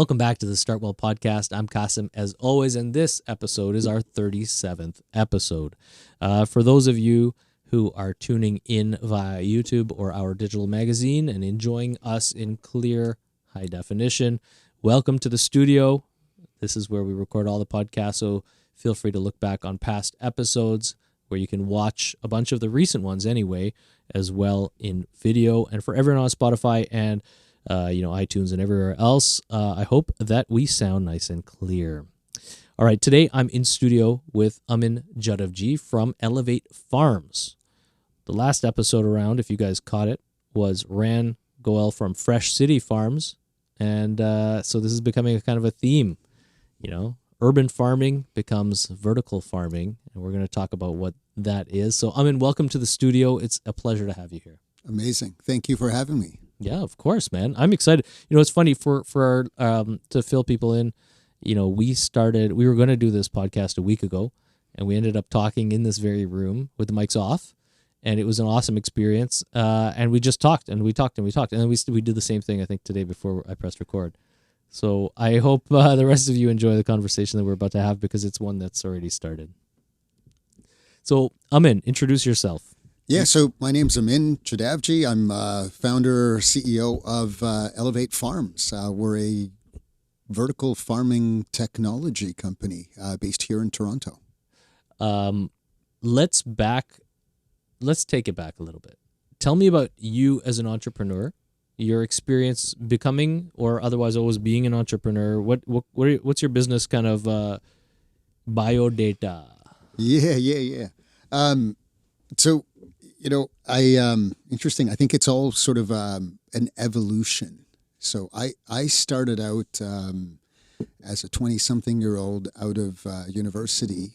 Welcome back to the StartWell podcast. I'm Kasim, as always, and this episode is our 37th episode. For those of you who are tuning in via YouTube or our digital magazine and enjoying us in clear, high definition, welcome to the studio. This is where we record all the podcasts, so feel free to look back on past episodes where you can watch a bunch of the recent ones anyway, as well in video. And for everyone on Spotify and iTunes and everywhere else, I hope that we sound nice and clear. All right, today I'm in studio with Amin Jadavji from Elevate Farms. The last episode around, if you guys caught it, was Ran Goel from Fresh City Farms. And so this is becoming a kind of a theme, urban farming becomes vertical farming, and we're going to talk about what that is. So, Amin, welcome to the studio. It's a pleasure to have you here. Amazing. Thank you for having me. Yeah, of course, man. I'm excited. It's funny for our, to fill people in. We were going to do this podcast a week ago, and we ended up talking in this very room with the mics off, and it was an awesome experience. And we just talked, and we talked, and we talked, and then we did the same thing, I think, today before I pressed record. So I hope the rest of you enjoy the conversation that we're about to have, because it's one that's already started. So, Amin, introduce yourself. Yeah, so my name's Amin Jadavji. I'm founder, CEO of Elevate Farms. We're a vertical farming technology company based here in Toronto. Let's take it back a little bit. Tell me about you as an entrepreneur, your experience becoming or otherwise always being an entrepreneur. What's your business kind of biodata? Yeah. So, interesting. I think it's all sort of an evolution. So I started out as a 20-something-year-old out of university,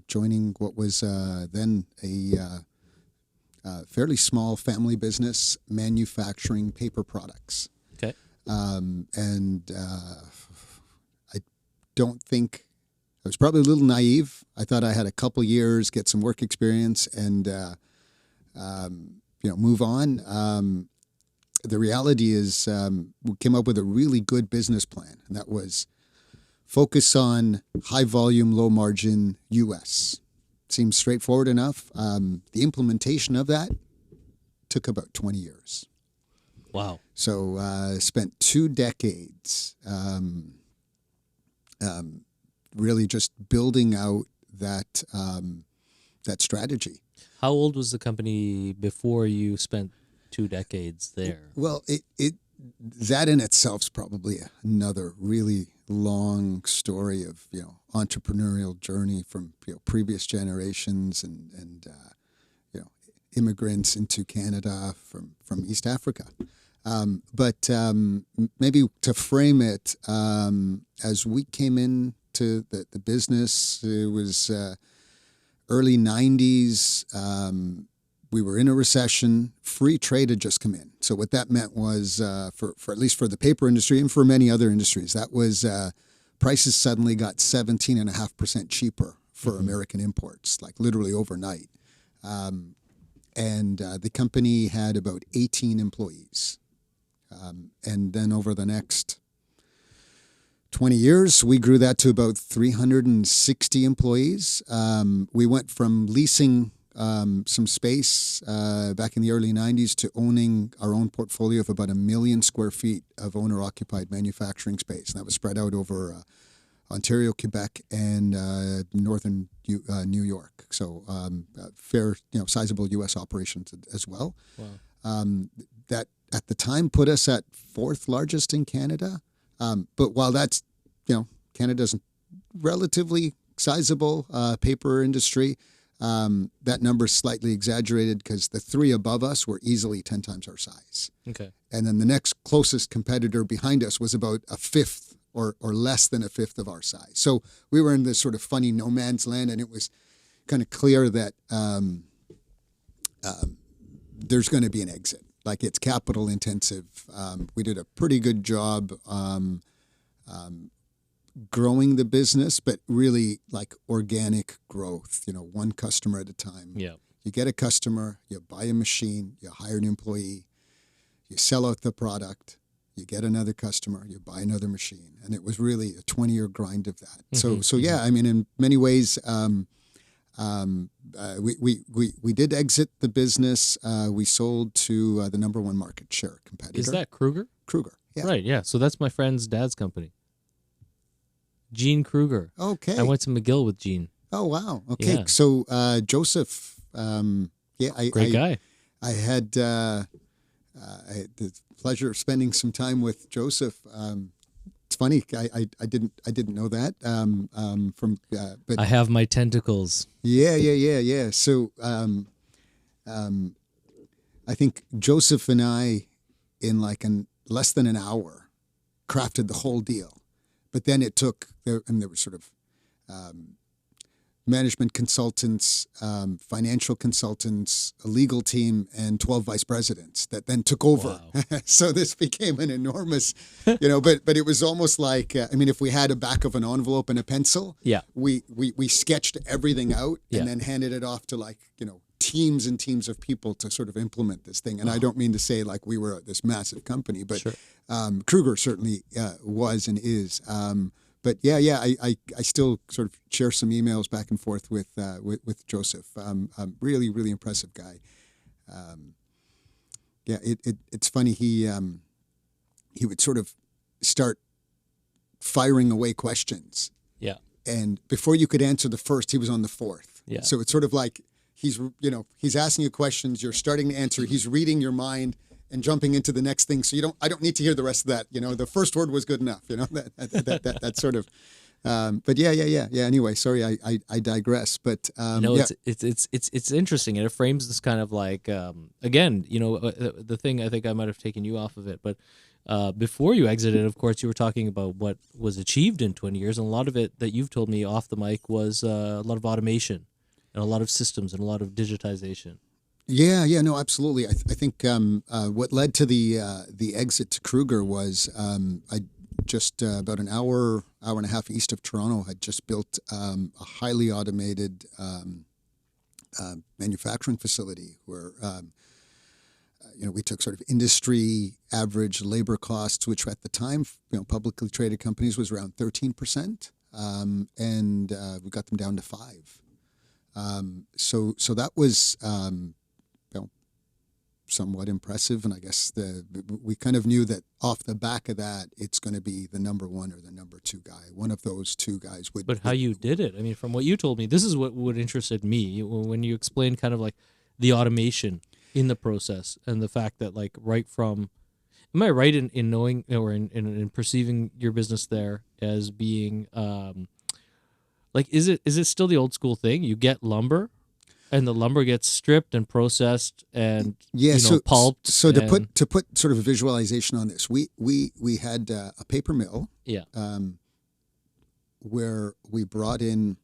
joining what was then a fairly small family business manufacturing paper products. Okay. And I don't think, I was probably a little naive. I thought I had a couple years, get some work experience, and move on. The reality is, we came up with a really good business plan, and that was focus on high volume, low margin U.S. Seems straightforward enough. The implementation of that took about 20 years. Wow. So spent 2 decades really just building out that strategy. How old was the company before you spent 2 decades there? Well, that in itself is probably another really long story of entrepreneurial journey from previous generations and immigrants into Canada from East Africa. But maybe to frame it, as we came into the business, it was early 90s. We were in a recession. Free trade had just come in. So what that meant was, for at least for the paper industry and for many other industries, that was prices suddenly got 17.5% cheaper for American imports, like literally overnight. And the company had about 18 employees. And then over the next 20 years, we grew that to about 360 employees. We went from leasing some space back in the early 90s to owning our own portfolio of about 1 million square feet of owner-occupied manufacturing space. And that was spread out over Ontario, Quebec, and northern New York. So fair, sizable U.S. operations as well. Wow. That at the time put us at 4th largest in Canada. But while that's, Canada's relatively sizable paper industry, that number is slightly exaggerated because the 3 above us were easily 10 times our size. Okay. And then the next closest competitor behind us was about a fifth or less than a fifth of our size. So we were in this sort of funny no man's land, and it was kind of clear that there's going to be an exit. Like, it's capital intensive. We did a pretty good job growing the business, but really like organic growth, one customer at a time. Yeah. You get a customer, you buy a machine, you hire an employee, you sell out the product, you get another customer, you buy another machine, and it was really a 20-year grind of that. Mm-hmm. So yeah, I mean, in many ways, we did exit the business. We sold to the number one market share competitor. Is that Kruger? Kruger? Yeah. Right. Yeah. So that's my friend's dad's company. Gene Kruger. Okay. I went to McGill with Gene. Oh wow. Okay. Yeah. So Joseph, Great guy. I had the pleasure of spending some time with Joseph. It's funny. I didn't know that. But I have my tentacles. yeah. So I think Joseph and I, in like less than an hour, crafted the whole deal. But then it took, there were sort of management consultants, financial consultants, a legal team, and 12 vice presidents that then took over. Wow. So this became an enormous, but it was almost like, if we had a back of an envelope and a pencil, Yeah. we sketched everything out and Yeah. then handed it off to teams and teams of people to sort of implement this thing. And I don't mean to say like we were this massive company, but Sure. Kruger certainly was and is. But I still sort of share some emails back and forth with Joseph. Really, really impressive guy. It's funny. He would sort of start firing away questions, Yeah. and before you could answer the first, he was on the fourth. Yeah. So it's sort of like he's asking you questions, you're starting to answer, he's reading your mind and jumping into the next thing. So I don't need to hear the rest of that. The first word was good enough. That sort of. But yeah. Anyway, sorry, I digress. But it's interesting, and it frames this kind of like again, the thing. I think I might have taken you off of it, but before you exited, of course, you were talking about what was achieved in 20 years, and a lot of it that you've told me off the mic was a lot of automation and a lot of systems and a lot of digitization. Yeah, no, absolutely. I think what led to the exit to Kruger was I just about an hour and a half east of Toronto had just built a highly automated manufacturing facility where we took sort of industry average labor costs, which at the time publicly traded companies was around 13%, and we got them down to 5%. So that was somewhat impressive, and I guess we kind of knew that off the back of that, it's going to be the number one or the number two guy. One of those two guys would. But how you did it? I mean, from what you told me, this is what interested me when you explained kind of like the automation in the process and the fact that like right from. Am I right in knowing or in perceiving your business there as being like is it still the old school thing? You get lumber, and the lumber gets stripped and processed and pulped. So to put sort of a visualization on this, we had a paper mill, where we brought in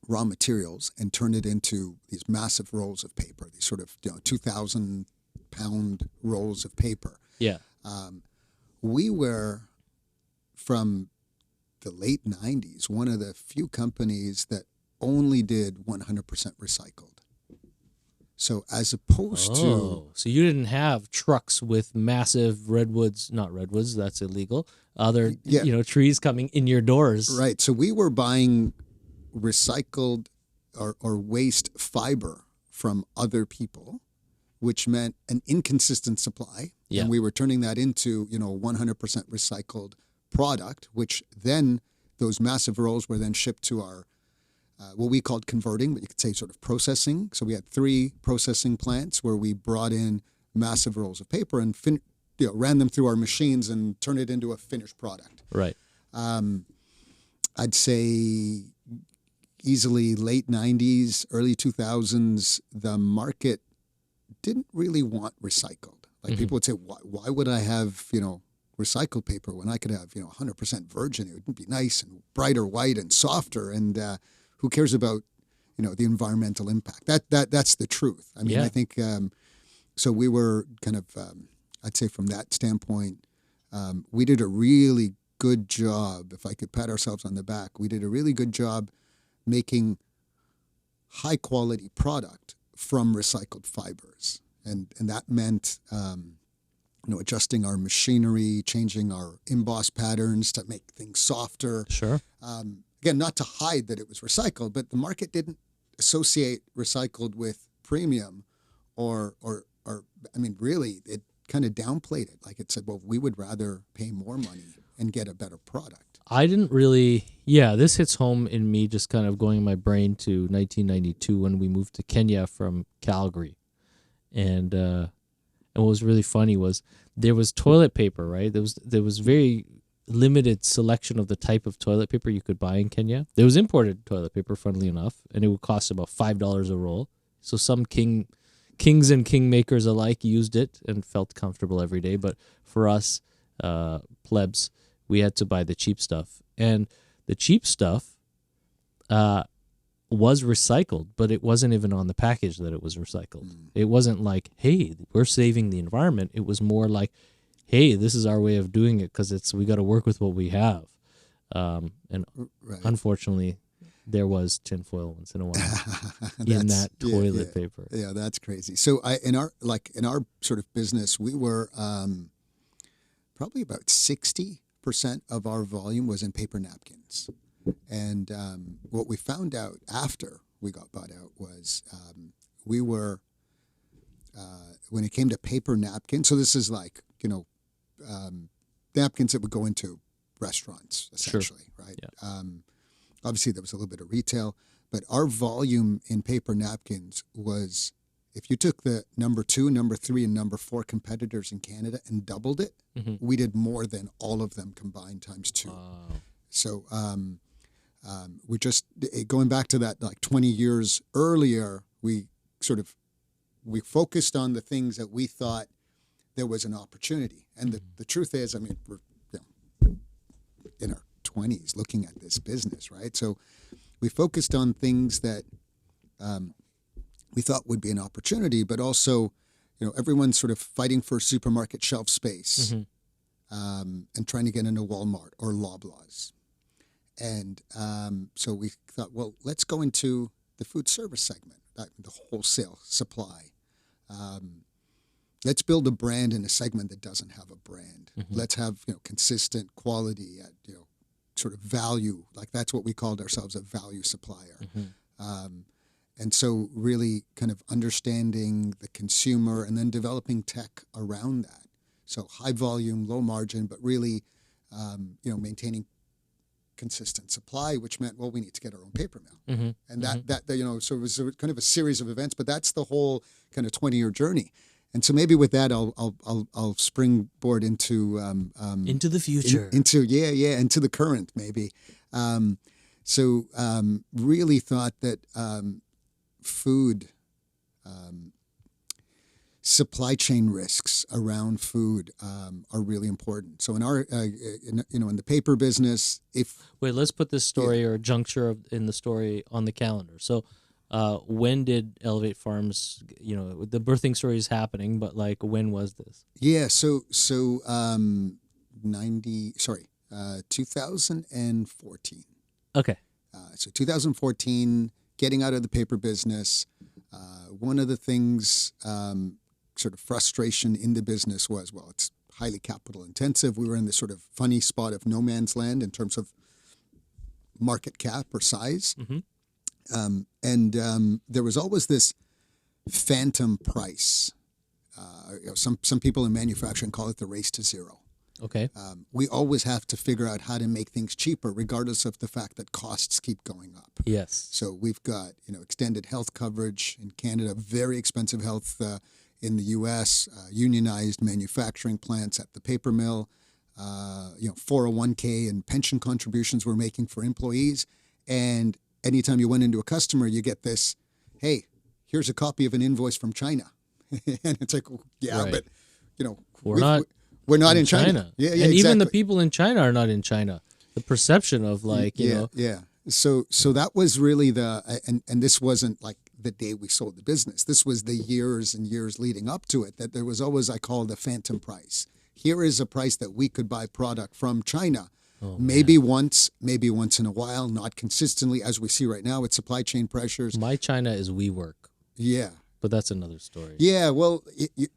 raw materials and turned it into these massive rolls of paper. These sort of 2,000-pound rolls of paper. Yeah. We were from the late 90s one of the few companies that only did 100% recycled. So as opposed to... So you didn't have trucks with massive not redwoods, that's illegal, other trees coming in your doors. Right. So we were buying recycled or waste fiber from other people, which meant an inconsistent supply. Yeah. And we were turning that into 100% recycled product, which then those massive rolls were then shipped to our what we called converting, but you could say sort of processing. So we had 3 processing plants where we brought in massive rolls of paper and ran them through our machines and turned it into a finished product. Right. I'd say easily late 90s, early 2000s, the market didn't really want recycled. Like people would say, why would I have, recycled paper when I could have, 100% virgin? It would be nice and brighter white and softer. And who cares about, the environmental impact? That's the truth. I mean, I think, so we were kind of, I'd say from that standpoint, we did a really good job. If I could pat ourselves on the back, we did a really good job making high quality product from recycled fibers. And that meant adjusting our machinery, changing our emboss patterns to make things softer. Sure. Again, not to hide that it was recycled, but the market didn't associate recycled with premium, or I mean, really, it kind of downplayed it. Like it said, well, we would rather pay more money and get a better product. I didn't really, yeah, this hits home in me just kind of going in my brain to 1992 when we moved to Kenya from Calgary. And what was really funny was there was toilet paper, right? There was very limited selection of the type of toilet paper you could buy in Kenya. There was imported toilet paper, funnily enough, and it would cost about $5 a roll. So some kings and kingmakers alike used it and felt comfortable every day. But for us, plebs, we had to buy the cheap stuff. And the cheap stuff was recycled, but it wasn't even on the package that it was recycled. It wasn't like, hey, we're saving the environment. It was more like, hey, this is our way of doing it because we got to work with what we have. And Right. unfortunately, there was tinfoil once in a while in that toilet paper. Yeah, that's crazy. So in our sort of business, we were probably about 60% of our volume was in paper napkins. And what we found out after we got bought out was we were, when it came to paper napkins, so this is like, napkins that would go into restaurants, essentially, Sure. right? Yeah. Obviously, there was a little bit of retail, but our volume in paper napkins was, if you took the number 2, number 3, and number 4 competitors in Canada and doubled it, we did more than all of them combined times 2. Wow. So we just, going back to that, like 20 years earlier, we focused on the things that we thought there was an opportunity. And the truth is, I mean, we're in our 20s looking at this business, right? So we focused on things that we thought would be an opportunity, but also, everyone's sort of fighting for supermarket shelf space and trying to get into Walmart or Loblaws. And so we thought, well, let's go into the food service segment, the wholesale supply. Let's build a brand in a segment that doesn't have a brand. Let's have consistent quality at sort of value. Like that's what we called ourselves, a value supplier. And so really kind of understanding the consumer and then developing tech around that. So high volume, low margin, but really maintaining consistent supply, which meant, well, we need to get our own paper mill. And that so it was kind of a series of events, but that's the whole kind of 20-year journey. And so maybe with that, I'll springboard into the future, into the current maybe. So really thought that food supply chain risks around food are really important. So in our in the paper business, let's put this story or juncture in the story on the calendar. So. When did Elevate Farms, the birthing story is happening, but like when was this? Yeah, so 2014. Okay. So 2014, getting out of the paper business. One of the things, sort of frustration in the business was, well, it's highly capital intensive. We were in this sort of funny spot of no man's land in terms of market cap or size. And there was always this phantom price. Some people in manufacturing call it the race to zero. Okay. We always have to figure out how to make things cheaper, regardless of the fact that costs keep going up. Yes. So we've got extended health coverage in Canada, very expensive health in the U.S., unionized manufacturing plants at the paper mill, 401k and pension contributions we're making for employees, and anytime you went into a customer, you get this, hey, here's a copy of an invoice from China. And it's like, yeah, right. But, we're not in China. Yeah, and exactly. Even the people in China are not in China. The perception of Yeah. So that was really and this wasn't like the day we sold the business. This was the years and years leading up to it, that there was always, I call the phantom price. Here is a price that we could buy product from China. Maybe once in a while, not consistently, as we see right now with supply chain pressures. My China is WeWork. Yeah. but that's another story. Yeah, well,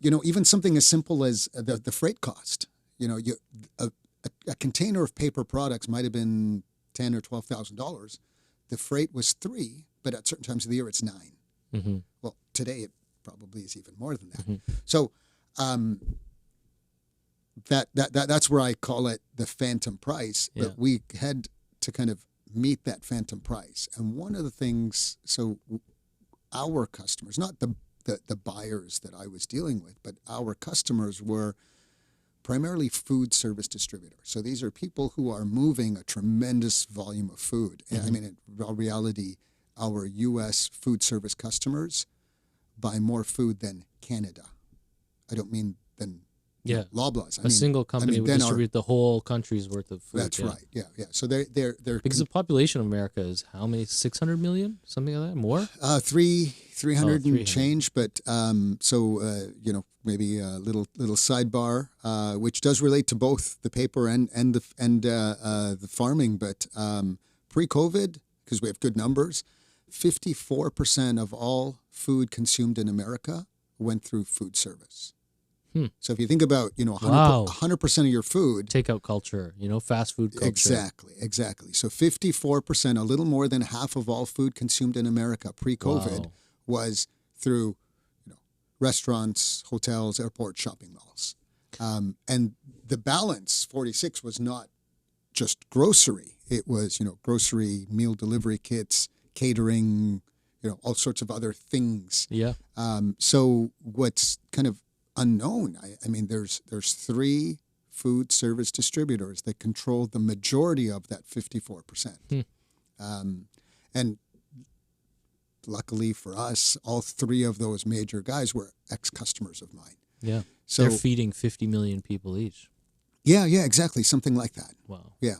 even something as simple as the freight cost. A container of paper products might have been $10,000 or $12,000. The freight was $3,000, but at certain times of the year it's $9,000. Mm-hmm. Well, today it probably is even more than that. Mm-hmm. So that's where I call it the phantom price. Yeah. But we had to kind of meet that phantom price. And one of the things, so our customers, not the buyers that I was dealing with, but our customers were primarily food service distributors. So these are people who are moving a tremendous volume of food. Mm-hmm. I mean, in reality, our U.S. food service customers buy more food than Canada. I don't mean than Loblaws. Single company would distribute the whole country's worth of food. That's right. Yeah. So they're because the population of America is how many? 600 million, something like that. More. 300 300 and change. But maybe a little sidebar, which does relate to both the paper and the farming. But pre-COVID, because we have good numbers, 54% of all food consumed in America went through food service. So if you think about, 100% of your food. Takeout culture, fast food culture. Exactly. So 54%, a little more than half of all food consumed in America pre-COVID was through, restaurants, hotels, airports, shopping malls. And the balance, 46, was not just grocery. It was, grocery, meal delivery kits, catering, all sorts of other things. Yeah. So what's kind of unknown, I mean, there's 3 food service distributors that control the majority of that 54%. And luckily for us, all 3 of those major guys were ex-customers of mine. Yeah. So they're feeding 50 million people each. Yeah, exactly. Something like that. Wow. Yeah.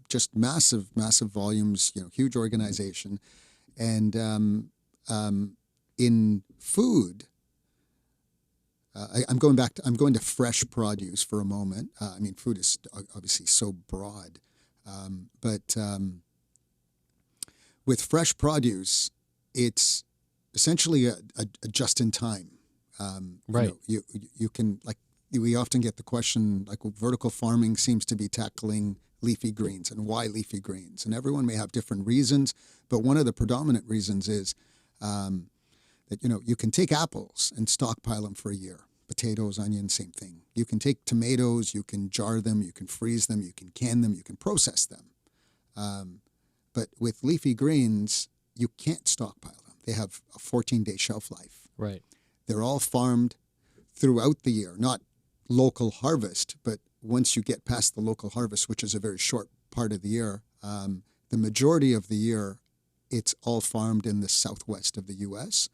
Just massive volumes, huge organization. And in food, I'm going to fresh produce for a moment. I mean, food is obviously so broad, but with fresh produce, it's essentially a just-in-time. Right. You can, like, we often get the question, like, vertical farming seems to be tackling leafy greens, and why leafy greens? And everyone may have different reasons, but one of the predominant reasons is that, you can take apples and stockpile them for a year. Potatoes, onions, same thing. You can take tomatoes, you can jar them, you can freeze them, you can can them, you can process them. But with leafy greens, you can't stockpile them. They have a 14-day shelf life. Right. They're all farmed throughout the year, not local harvest, but once you get past the local harvest, which is a very short part of the year, the majority of the year, it's all farmed in the southwest of the U.S.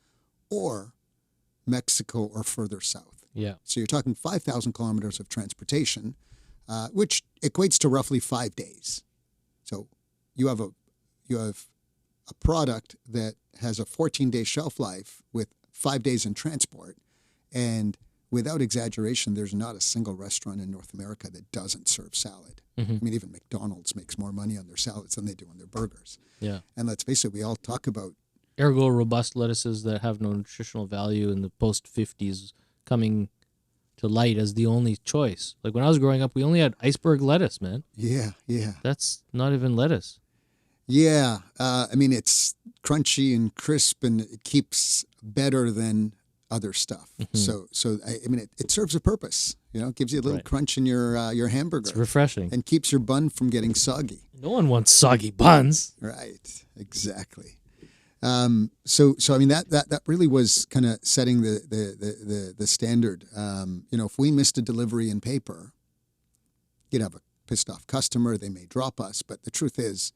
or Mexico or further south. Yeah. So you're talking 5,000 kilometers of transportation, which equates to roughly 5 days. So you have a product that has a 14-day shelf life with 5 days in transport, and without exaggeration, there's not a single restaurant in North America that doesn't serve salad. Mm-hmm. I mean, even McDonald's makes more money on their salads than they do on their burgers. Yeah. And let's face it, we all talk about ergo robust lettuces that have no nutritional value in the post-50s coming to light as the only choice. Like when I was growing up, we only had iceberg lettuce, man. Yeah. That's not even lettuce. Yeah. I mean, it's crunchy and crisp, and it keeps better than other stuff. Mm-hmm. So I mean, it serves a purpose. It gives you a little crunch in your hamburger. It's refreshing. And keeps your bun from getting soggy. No one wants soggy buns. Right. Exactly. So I mean, that really was kind of setting the standard. If we missed a delivery in paper, you'd have a pissed off customer. They may drop us, but the truth is,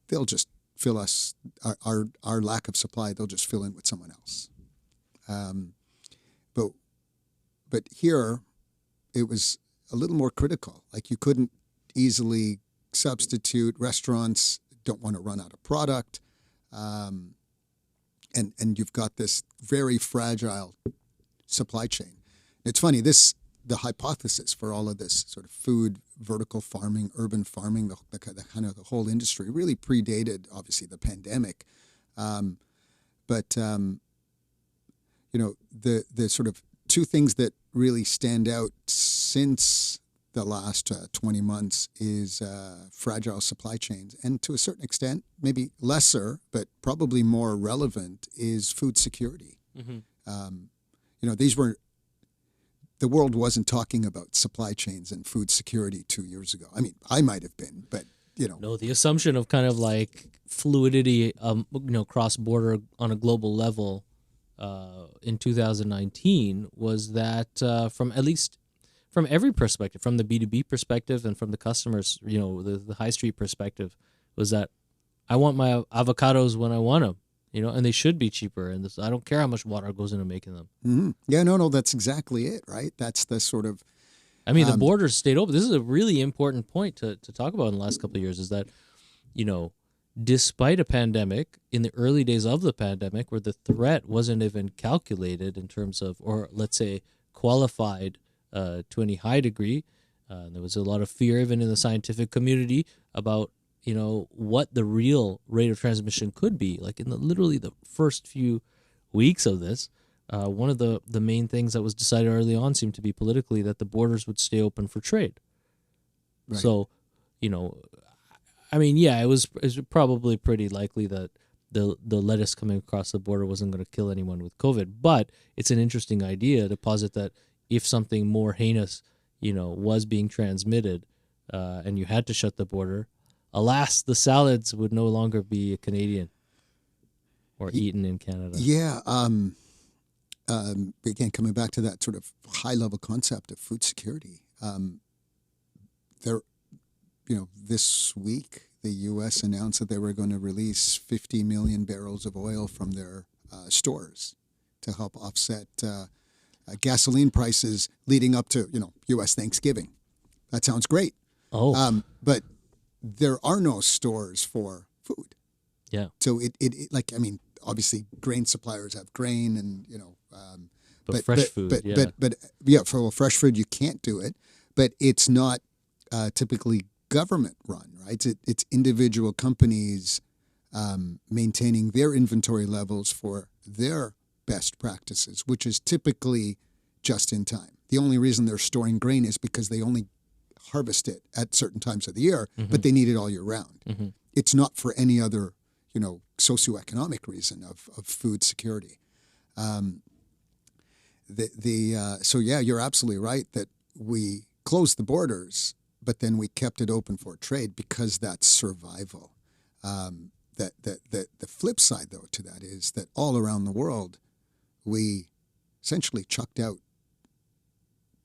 they'll just fill us our lack of supply. They'll just fill in with someone else. But here, it was a little more critical. Like, you couldn't easily substitute. Restaurants don't want to run out of product. And you've got this very fragile supply chain. It's funny, the hypothesis for all of this sort of food, vertical farming, urban farming, the kind of the whole industry really predated, obviously, the pandemic. But the sort of two things that really stand out since the last 20 months is fragile supply chains, and to a certain extent, maybe lesser, but probably more relevant, is food security. These were the world wasn't talking about supply chains and food security 2 years ago. I mean, I might have been, but No, the assumption of kind of like fluidity, cross border on a global level, in 2019 was that from every perspective, from the B2B perspective and from the customers, the high street perspective, was that I want my avocados when I want them, and they should be cheaper. And I don't care how much water goes into making them. Mm-hmm. Yeah, no, that's exactly it, right? That's the sort of... I mean, the borders stayed open. This is a really important point to talk about in the last couple of years, is that, despite a pandemic, in the early days of the pandemic, where the threat wasn't even calculated in terms of, or let's say qualified to any high degree, there was a lot of fear even in the scientific community about, what the real rate of transmission could be. Like in literally the first few weeks of this, one of the main things that was decided early on seemed to be politically that the borders would stay open for trade. Right. So, I mean, yeah, it was probably pretty likely that the lettuce coming across the border wasn't going to kill anyone with COVID. But it's an interesting idea to posit that if something more heinous, was being transmitted, and you had to shut the border, alas, the salads would no longer be Canadian or eaten in Canada. Yeah. Again, coming back to that sort of high-level concept of food security, this week the U.S. announced that they were going to release 50 million barrels of oil from their stores to help offset gasoline prices leading up to U.S. Thanksgiving. That sounds great. Oh, but there are no stores for food. Yeah. So it obviously grain suppliers have grain and but fresh food. For fresh food you can't do it, but it's not typically government run, right? It's individual companies maintaining their inventory levels for their best practices, which is typically just in time. The only reason they're storing grain is because they only harvest it at certain times of the year, but they need it all year round. Mm-hmm. It's not for any other, socioeconomic reason of food security. So you're absolutely right that we closed the borders, but then we kept it open for trade because that's survival. The flip side, though, to that is that all around the world, we essentially chucked out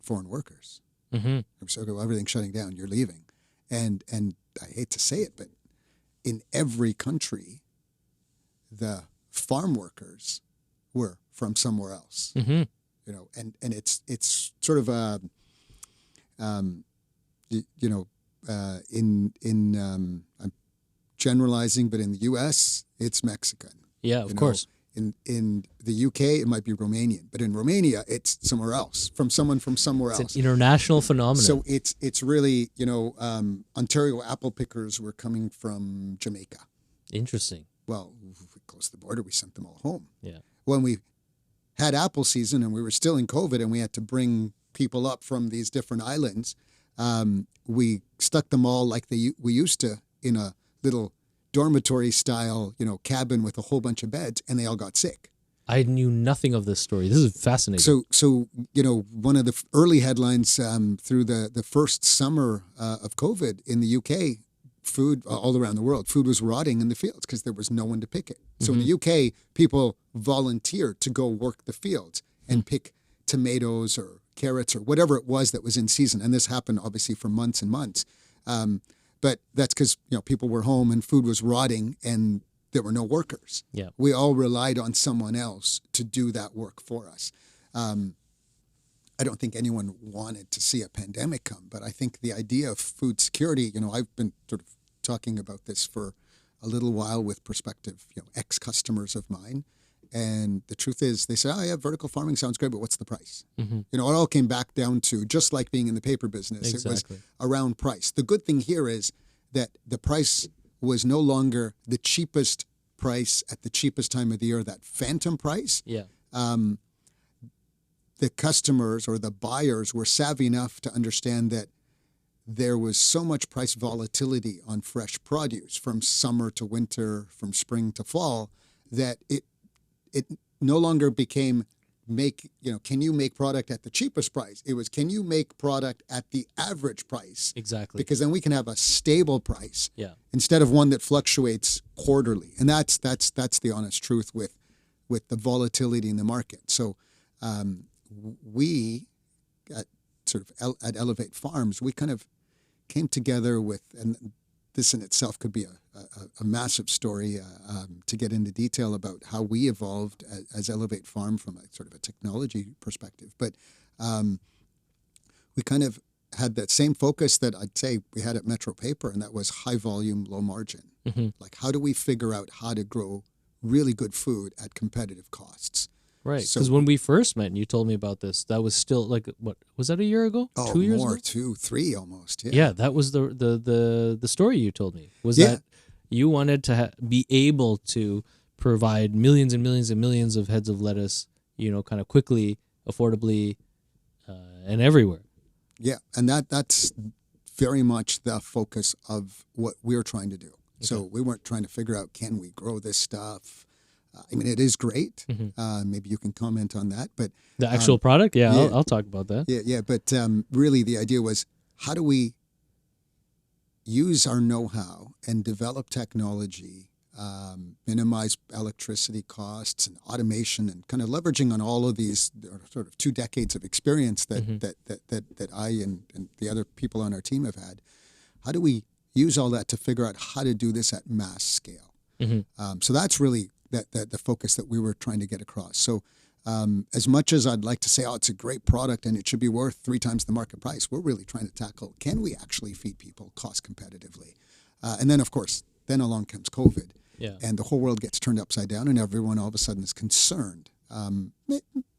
foreign workers. Mm-hmm. So everything's shutting down. You're leaving, and I hate to say it, but in every country, the farm workers were from somewhere else. Mm-hmm. And it's sort of I'm generalizing, but in the U.S. it's Mexican. Yeah, of course. In the UK it might be Romanian, but in Romania it's somewhere else, from someone from somewhere else. It's an international phenomenon. So it's really Ontario apple pickers were coming from Jamaica. Interesting. Well, if we closed the border, we sent them all home. Yeah. When we had apple season and we were still in COVID and we had to bring people up from these different islands, we stuck them all like we used to in a little dormitory style, cabin with a whole bunch of beds, and they all got sick. I knew nothing of this story. This is fascinating. So one of the early headlines through the first summer of COVID in the UK, food all around the world, food was rotting in the fields because there was no one to pick it. So in the UK, people volunteered to go work the fields and pick tomatoes or carrots or whatever it was that was in season. And this happened obviously for months and months. But that's because people were home and food was rotting and there were no workers. Yeah. We all relied on someone else to do that work for us. I don't think anyone wanted to see a pandemic come, but I think the idea of food security, I've been sort of talking about this for a little while with prospective, ex-customers of mine. And the truth is, they say, vertical farming sounds great, but what's the price? Mm-hmm. It all came back down to, just like being in the paper business, Exactly. It was around price. The good thing here is that the price was no longer the cheapest price at the cheapest time of the year, that phantom price. Yeah. The customers or the buyers were savvy enough to understand that there was so much price volatility on fresh produce from summer to winter, from spring to fall, that it no longer became can you make product at the cheapest price? It was, can you make product at the average price? Exactly. Because then we can have a stable price, Yeah. instead of one that fluctuates quarterly. And that's the honest truth with the volatility in the market. So we at Elevate Farms, we kind of came together with, and this in itself could be a massive story to get into detail about how we evolved as Elevate Farm from a sort of a technology perspective. But we kind of had that same focus that I'd say we had at Metro Paper, and that was high volume, low margin. Mm-hmm. Like, how do we figure out how to grow really good food at competitive costs? Right. So- Because when we first met and you told me about this, that was still like, what was that, a year ago? Oh, 2 years more, ago? 2, 3 almost. Yeah. Yeah, that was the story you told me. Was Yeah. that you wanted to be able to provide millions and millions and millions of heads of lettuce, kind of quickly, affordably, and everywhere. Yeah, and that's very much the focus of what we're trying to do. So we weren't trying to figure out, can we grow this stuff? I mean, it is great. Mm-hmm. Maybe you can comment on that. But The actual product? Yeah, yeah. I'll talk about that. yeah. But really, the idea was, how do we use our know-how and develop technology, minimize electricity costs and automation, and kind of leveraging on all of these sort of 2 decades of experience that I and the other people on our team have had. How do we use all that to figure out how to do this at mass scale? Mm-hmm. So that's really the focus that we were trying to get across. So as much as I'd like to say, it's a great product and it should be worth 3 times the market price, we're really trying to tackle, can we actually feed people cost competitively? And then, of course, then along comes COVID. Yeah. And the whole world gets turned upside down, and everyone all of a sudden is concerned.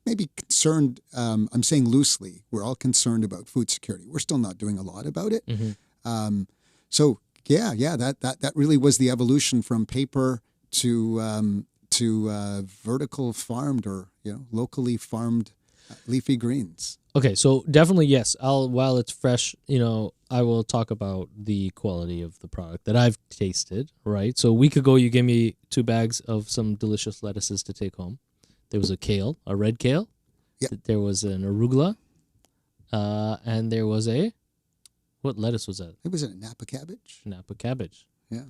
Maybe concerned, I'm saying loosely, we're all concerned about food security. We're still not doing a lot about it. Mm-hmm. So that really was the evolution from paper to vertical farmed or locally farmed leafy greens. Okay, so definitely yes. While it's fresh, I will talk about the quality of the product that I've tasted. Right. So a week ago, you gave me 2 bags of some delicious lettuces to take home. There was a red kale. Yeah. There was an arugula, and there was what lettuce was that? It was a Napa cabbage. Napa cabbage. Yeah.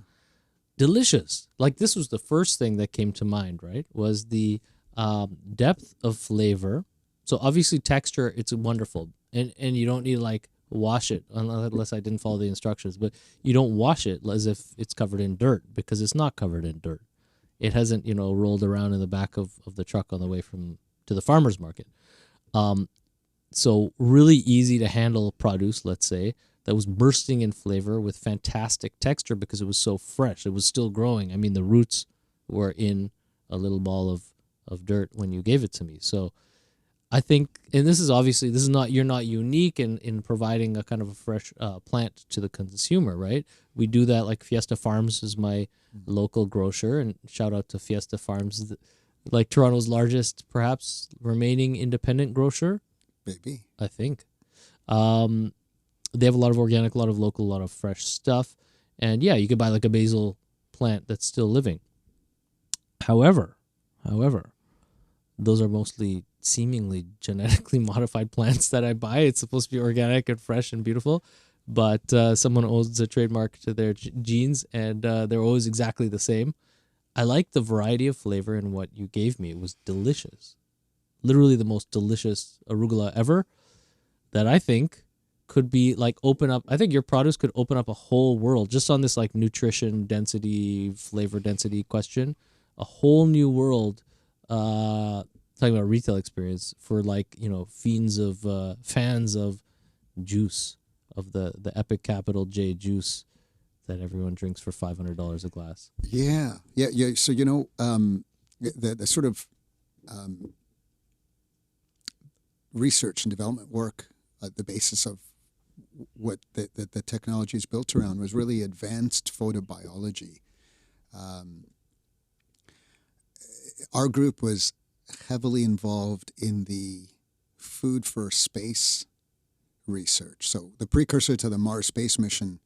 Delicious. Like, this was the first thing that came to mind, right? Was the depth of flavor. So obviously texture, it's wonderful. And you don't need to like wash it unless I didn't follow the instructions, but you don't wash it as if it's covered in dirt, because it's not covered in dirt. It hasn't, rolled around in the back of the truck on the way to the farmer's market. So really easy to handle produce, let's say, that was bursting in flavor with fantastic texture because it was so fresh. It was still growing. I mean, the roots were in a little ball of dirt when you gave it to me. So I think, and you're not unique in providing a kind of a fresh plant to the consumer, right? We do that, like Fiesta Farms is my local grocer, and shout out to Fiesta Farms, like Toronto's largest, perhaps, remaining independent grocer. Maybe. I think. They have a lot of organic, a lot of local, a lot of fresh stuff. And yeah, you could buy like a basil plant that's still living. However, those are mostly seemingly genetically modified plants that I buy. It's supposed to be organic and fresh and beautiful, but someone owns a trademark to their genes, and they're always exactly the same. I like the variety of flavor in what you gave me. It was delicious. Literally the most delicious arugula ever, that I think could be like I think your produce could open up a whole world just on this like nutrition density, flavor density question. A whole new world, talking about retail experience for like, fans of juice, of the epic capital J juice that everyone drinks for $500 a glass. Yeah. So, the sort of research and development work at the basis of what the technology is built around was really advanced photobiology. our group was heavily involved in the food for space research. So the precursor to the Mars space mission,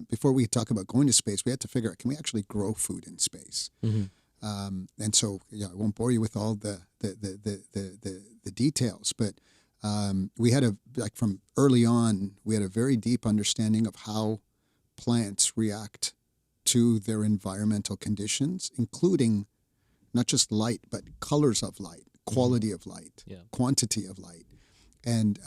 before we talk about going to space, we had to figure out, can we actually grow food in space? And so, I won't bore you with all the details, but we had from early on, we had a very deep understanding of how plants react to their environmental conditions, including not just light, but colors of light, quality of light, quantity of light. And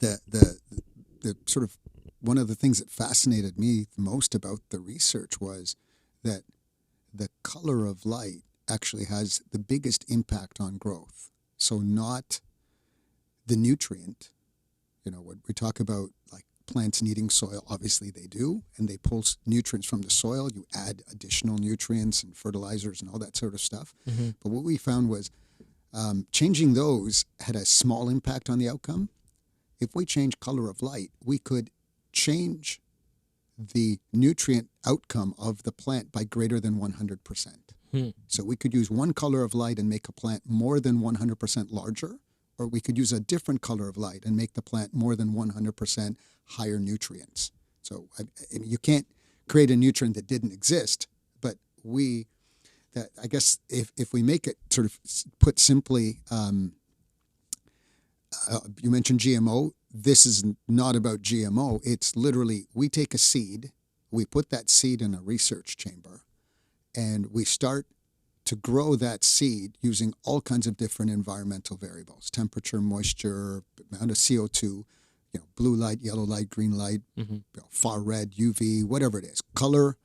the sort of one of the things that fascinated me the most about the research was that the color of light actually has the biggest impact on growth. So not the nutrient. When we talk about like plants needing soil, obviously they do, and they pull nutrients from the soil. You add additional nutrients and fertilizers and all that sort of stuff. But what we found was changing those had a small impact on the outcome. If we change color of light, we could change the nutrient outcome of the plant by greater than 100%. So we could use one color of light and make a plant more than 100% larger, or we could use a different color of light and make the plant more than 100% higher nutrients. So I mean, you can't create a nutrient that didn't exist, but I guess if we make it sort of put simply, you mentioned GMO. This is not about GMO. It's literally, we take a seed, we put that seed in a research chamber, and we start to grow that seed using all kinds of different environmental variables: temperature, moisture, amount of CO2, blue light, yellow light, green light, far red, UV, whatever it is, color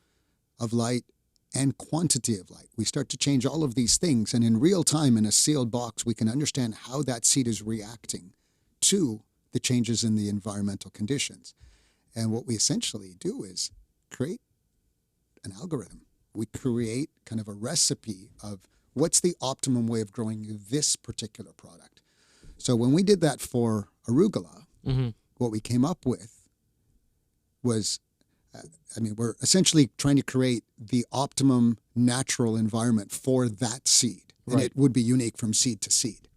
of light, and quantity of light. We start to change all of these things, and in real time, in a sealed box, we can understand how that seed is reacting to the changes in the environmental conditions. And what we essentially do is create an algorithm. We create kind of a recipe of what's the optimum way of growing this particular product. So when we did that for arugula, what we came up with was, we're essentially trying to create the optimum natural environment for that seed. And it would be unique from seed to seed.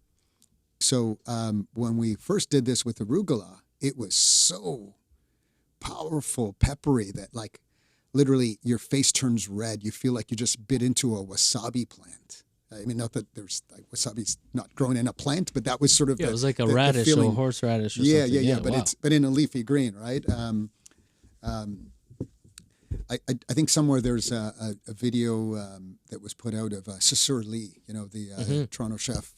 So when we first did this with arugula, it was so powerful, peppery, that like literally your face turns red. You feel like you just bit into a wasabi plant. I mean, not that there's like wasabi's not grown in a plant, but that was sort of it was like a radish or horseradish or something. Yeah. But in a leafy green, right? I think somewhere there's a video that was put out of Cesar Lee, the Toronto chef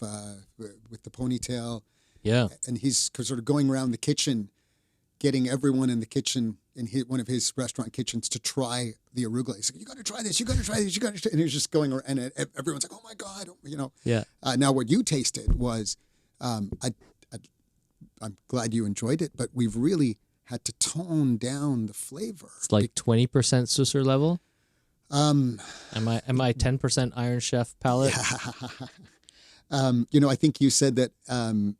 with the ponytail. Yeah. And he's sort of going around the kitchen, getting everyone in the kitchen, in one of his restaurant kitchens, to try the arugula. He's like, you got to try this, you got to try this, you got to try. And he's just going around, and everyone's like, oh my God, Yeah. Now what you tasted was, I'm glad you enjoyed it, but we've really had to tone down the flavor. It's like 20% Susser level. Am I 10% Iron Chef palate? I think you said that the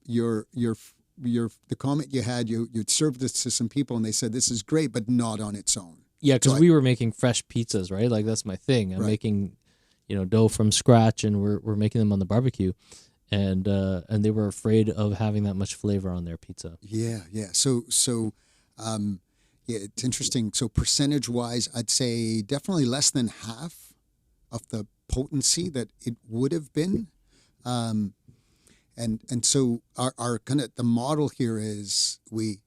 comment you had, you'd served this to some people and they said this is great, but not on its own. Yeah, because we were making fresh pizzas, right? Like that's my thing. I'm making, dough from scratch, and we're making them on the barbecue, and they were afraid of having that much flavor on their pizza. Yeah. So it's interesting. So percentage-wise, I'd say definitely less than half of the potency that it would have been. And so our kind of the model here is we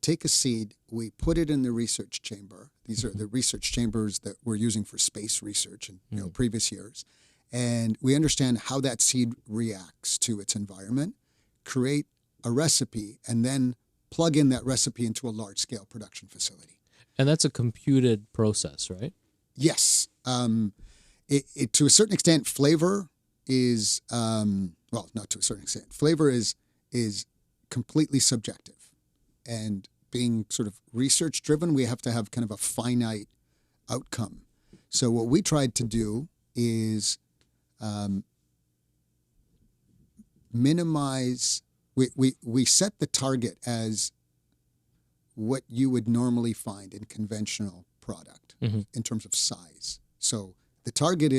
take a seed, we put it in the research chamber. These are the research chambers that we're using for space research in previous years. And we understand how that seed reacts to its environment, create a recipe, and then plug in that recipe into a large-scale production facility. And that's a computed process, right? Yes. It to a certain extent, flavor is, well, not to a certain extent. Flavor is completely subjective. And being sort of research-driven, we have to have kind of a finite outcome. So what we tried to do is minimize... We set the target as what you would normally find in conventional product in terms of size. So the target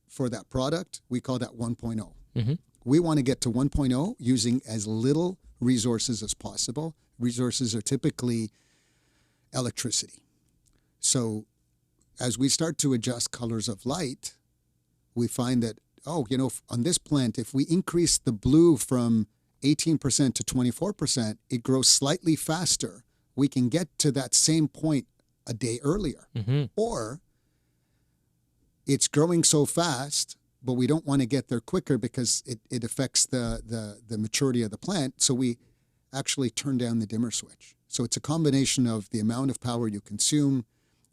for that product, we call that 1.0. Mm-hmm. We want to get to 1.0 using as little resources as possible. Resources are typically electricity. So as we start to adjust colors of light, we find that, on this plant, if we increase the blue from 18% to 24%, it grows slightly faster. We can get to that same point a day earlier. Mm-hmm. Or it's growing so fast, but we don't want to get there quicker because it affects the maturity of the plant. So we actually turn down the dimmer switch. So it's a combination of the amount of power you consume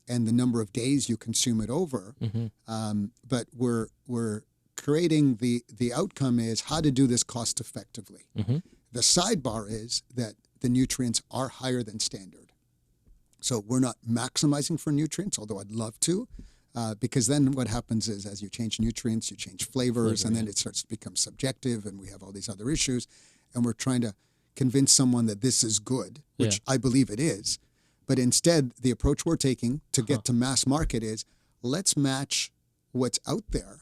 and the number of days you consume it over. Mm-hmm. But we're creating the outcome is how to do this cost effectively. Mm-hmm. The sidebar is that the nutrients are higher than standard. So we're not maximizing for nutrients, although I'd love to, because then what happens is as you change nutrients, you change flavors, and then it starts to become subjective, and we have all these other issues. And we're trying to convince someone that this is good, which I believe it is. But instead, the approach we're taking to get to mass market is let's match what's out there,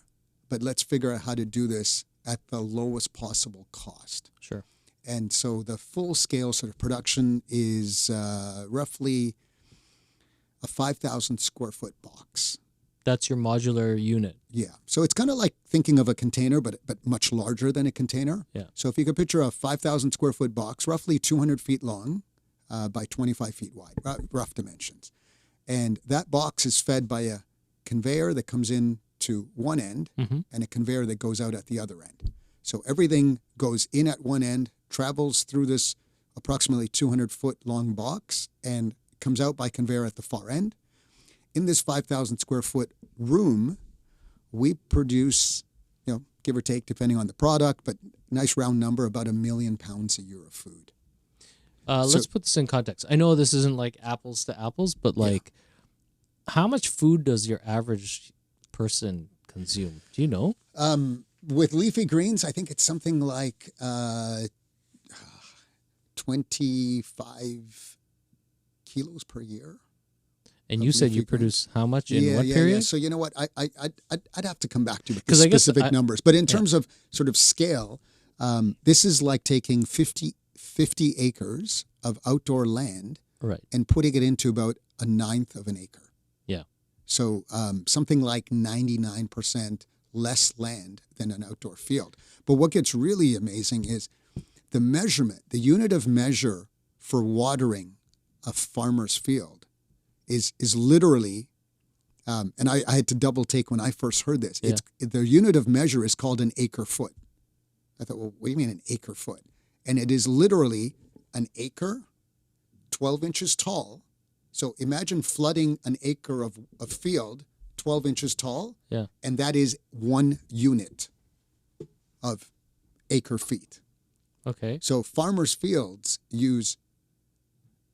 but let's figure out how to do this at the lowest possible cost. Sure. And so the full-scale sort of production is roughly a 5,000 square foot box. That's your modular unit. Yeah. So it's kind of like thinking of a container, but much larger than a container. Yeah. So if you could picture a 5,000 square foot box, roughly 200 feet long by 25 feet wide, rough dimensions. And that box is fed by a conveyor that comes in to one end and a conveyor that goes out at the other end. So everything goes in at one end, travels through this approximately 200-foot long box, and comes out by conveyor at the far end. In this 5,000 square foot room, we produce, give or take, depending on the product, but nice round number, about 1 million pounds a year of food. Let's put this in context. I know this isn't like apples to apples, but how much food does your average person consume? Do you know? With leafy greens, I think it's something like 25 kilos per year. And you said you produce how much in what period? Yeah. So you know what? I'd have to come back to you with the specific numbers. But in terms of sort of scale, this is like taking 50 acres of outdoor land and putting it into about a ninth of an acre. Yeah. So something like 99% less land than an outdoor field. But what gets really amazing is the measurement, the unit of measure for watering a farmer's field is literally, and I had to double take when I first heard this. Yeah. The unit of measure is called an acre foot. I thought, well, what do you mean an acre foot? And it is literally an acre, 12 inches tall. So imagine flooding an acre of field, 12 inches tall. Yeah. And that is 1 unit of acre feet. Okay. So farmers' fields use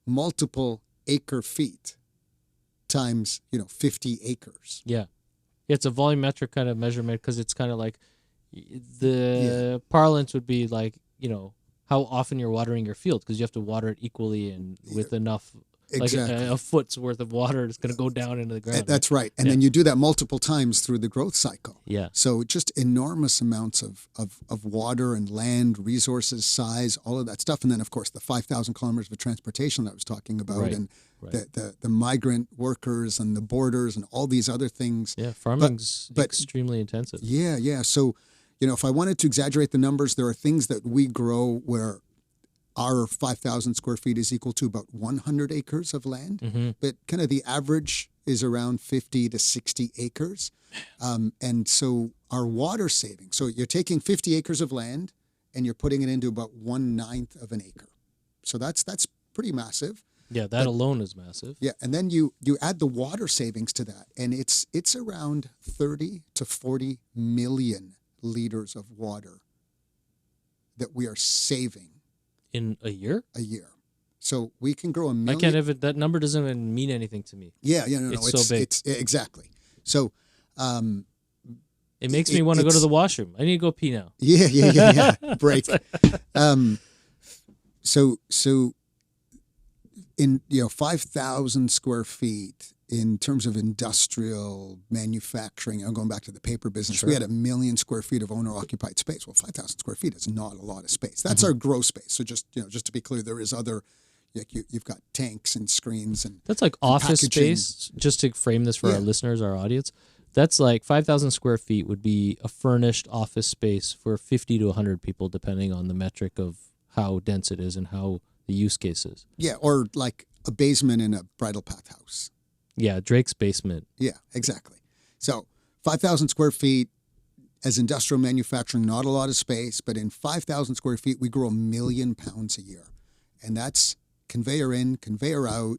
multiple acre feet times 50 acres. Yeah. It's a volumetric kind of measurement because it's kind of like the parlance would be like, how often you're watering your field because you have to water it equally and with enough, exactly. like a foot's worth of water is going to go down into the ground. That's right. And then you do that multiple times through the growth cycle. Yeah. So just enormous amounts of water and land, resources, size, all of that stuff. And then, of course, the 5,000 kilometers of transportation that I was talking about and the migrant workers and the borders and all these other things. Yeah, farming's extremely intensive. Yeah. So, if I wanted to exaggerate the numbers, there are things that we grow where our 5,000 square feet is equal to about 100 acres of land. Mm-hmm. But kind of the average is around 50 to 60 acres. And so our water saving, so you're taking 50 acres of land and you're putting it into about 1/9 of an acre. So that's pretty massive. Yeah, that alone is massive. Yeah, and then you add the water savings to that, and it's around 30 to 40 million liters of water that we are saving in a year. So we can grow 1 million. I can't even. That number doesn't even mean anything to me. Yeah, no, it's so big. It's exactly. So it makes me want to go to the washroom. I need to go pee now. Yeah. Break. So in 5,000 square feet in terms of industrial manufacturing, I'm going back to the paper business. Sure. We had 1 million square feet of owner-occupied space. Well, 5,000 square feet is not a lot of space. That's our gross space. So just to be clear, there is other, like you've got tanks and screens and That's like office packaging. space. Just to frame this for Yeah. our listeners, our audience, that's like 5,000 square feet would be a furnished office space for 50 to 100 people, depending on the metric of how dense it is and how the use case is. Yeah, or like a basement in a bridal path house. Yeah, Drake's basement. Yeah, exactly. So 5,000 square feet as industrial manufacturing, not a lot of space, but in 5,000 square feet, we grow 1 million pounds a year. And that's conveyor in, conveyor out,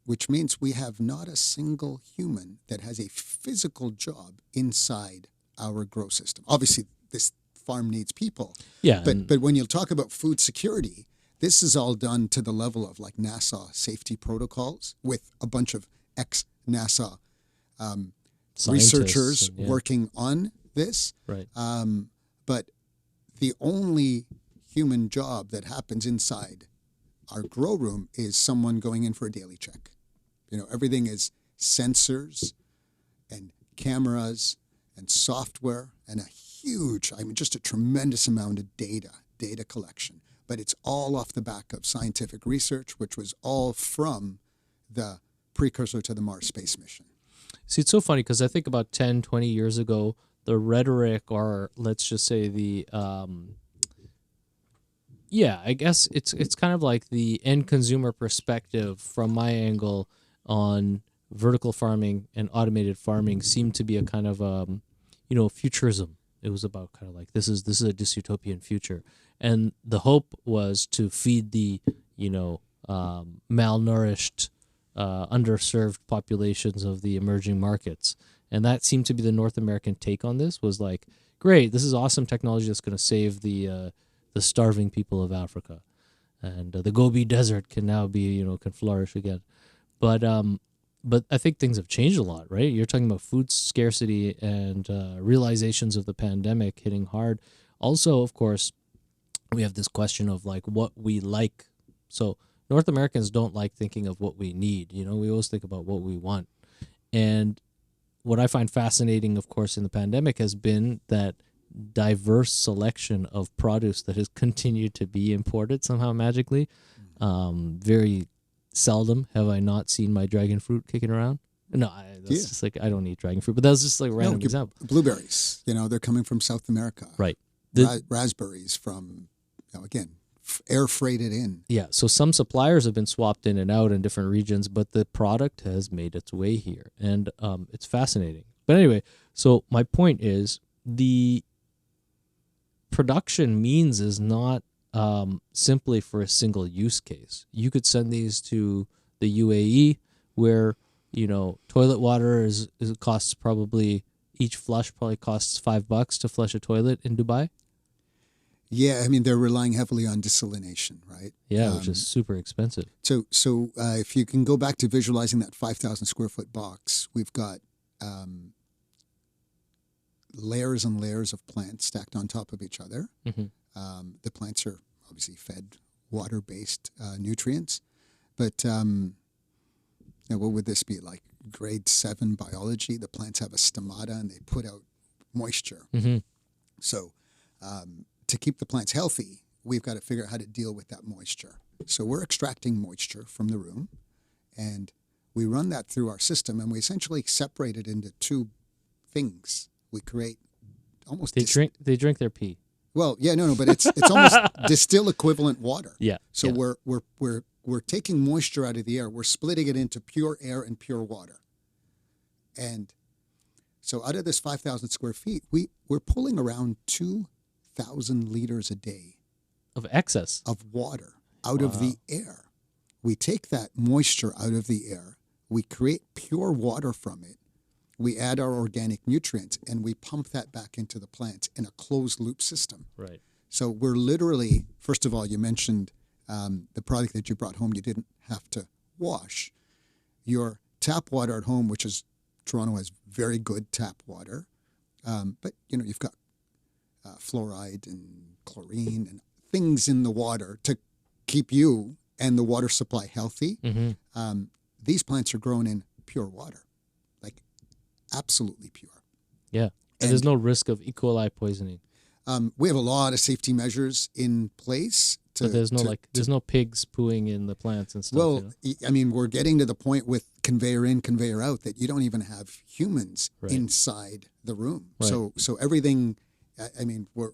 which means we have not a single human that has a physical job inside our grow system. Obviously, this farm needs people. Yeah. But when you talk about food security, this is all done to the level of like NASA safety protocols with a bunch of ex-NASA researchers working on this. Right. But the only human job that happens inside our grow room is someone going in for a daily check. Everything is sensors and cameras and software and just a tremendous amount of data collection. But it's all off the back of scientific research, which was all from the precursor to the Mars space mission. See, it's so funny because I think about 10, 20 years ago, the rhetoric, or let's just say I guess it's kind of like the end consumer perspective from my angle on vertical farming and automated farming seemed to be a kind of futurism. It was about kind of like this is a dystopian future, and the hope was to feed the malnourished, underserved populations of the emerging markets, and that seemed to be the North American take on this. Was like, great, this is awesome technology that's going to save the starving people of Africa, and the Gobi Desert can now be can flourish again, but I think things have changed a lot, right? You're talking about food scarcity and realizations of the pandemic hitting hard. Also, of course, we have this question of like what we like. So North Americans don't like thinking of what we need. We always think about what we want. And what I find fascinating, of course, in the pandemic has been that diverse selection of produce that has continued to be imported somehow magically. Very seldom have I not seen my dragon fruit kicking around. No, just like I don't eat dragon fruit, but that was just like a random example. Blueberries, they're coming from South America. Right. Raspberries from, again, air freighted in. Yeah, so some suppliers have been swapped in and out in different regions, but the product has made its way here, and it's fascinating. But anyway, so my point is the production means is not simply for a single use case. You could send these to the UAE where, toilet water costs probably, each flush probably costs $5 to flush a toilet in Dubai. Yeah, I mean, they're relying heavily on desalination, right? Yeah, which is super expensive. So if you can go back to visualizing that 5,000 square foot box, we've got layers and layers of plants stacked on top of each other. Mm-hmm. The plants are obviously fed water-based nutrients, but what would this be, like grade 7 biology? The plants have a stomata and they put out moisture. Mm-hmm. So to keep the plants healthy, we've got to figure out how to deal with that moisture. So we're extracting moisture from the room, and we run that through our system, and we essentially separate it into two things. We create almost they drink their pee. Well, yeah, no, but it's almost distill equivalent water. Yeah. So we're taking moisture out of the air. We're splitting it into pure air and pure water. And so out of this 5,000 square feet, we're pulling around 2,000 liters a day of excess of water out of the air. We take that moisture out of the air. We create pure water from it. We add our organic nutrients, and we pump that back into the plants in a closed loop system. Right. So we're literally, first of all, you mentioned the product that you brought home, you didn't have to wash. Your tap water at home, which is, Toronto has very good tap water, but you've got fluoride and chlorine and things in the water to keep you and the water supply healthy, Mm-hmm. these plants are grown in pure water, like absolutely pure. Yeah. And there's no risk of E. coli poisoning. We have a lot of safety measures in place. But there's no pigs pooing in the plants and stuff. Well, I mean, we're getting to the point with conveyor in, conveyor out that you don't even have humans inside the room. Right. So everything. I mean, we're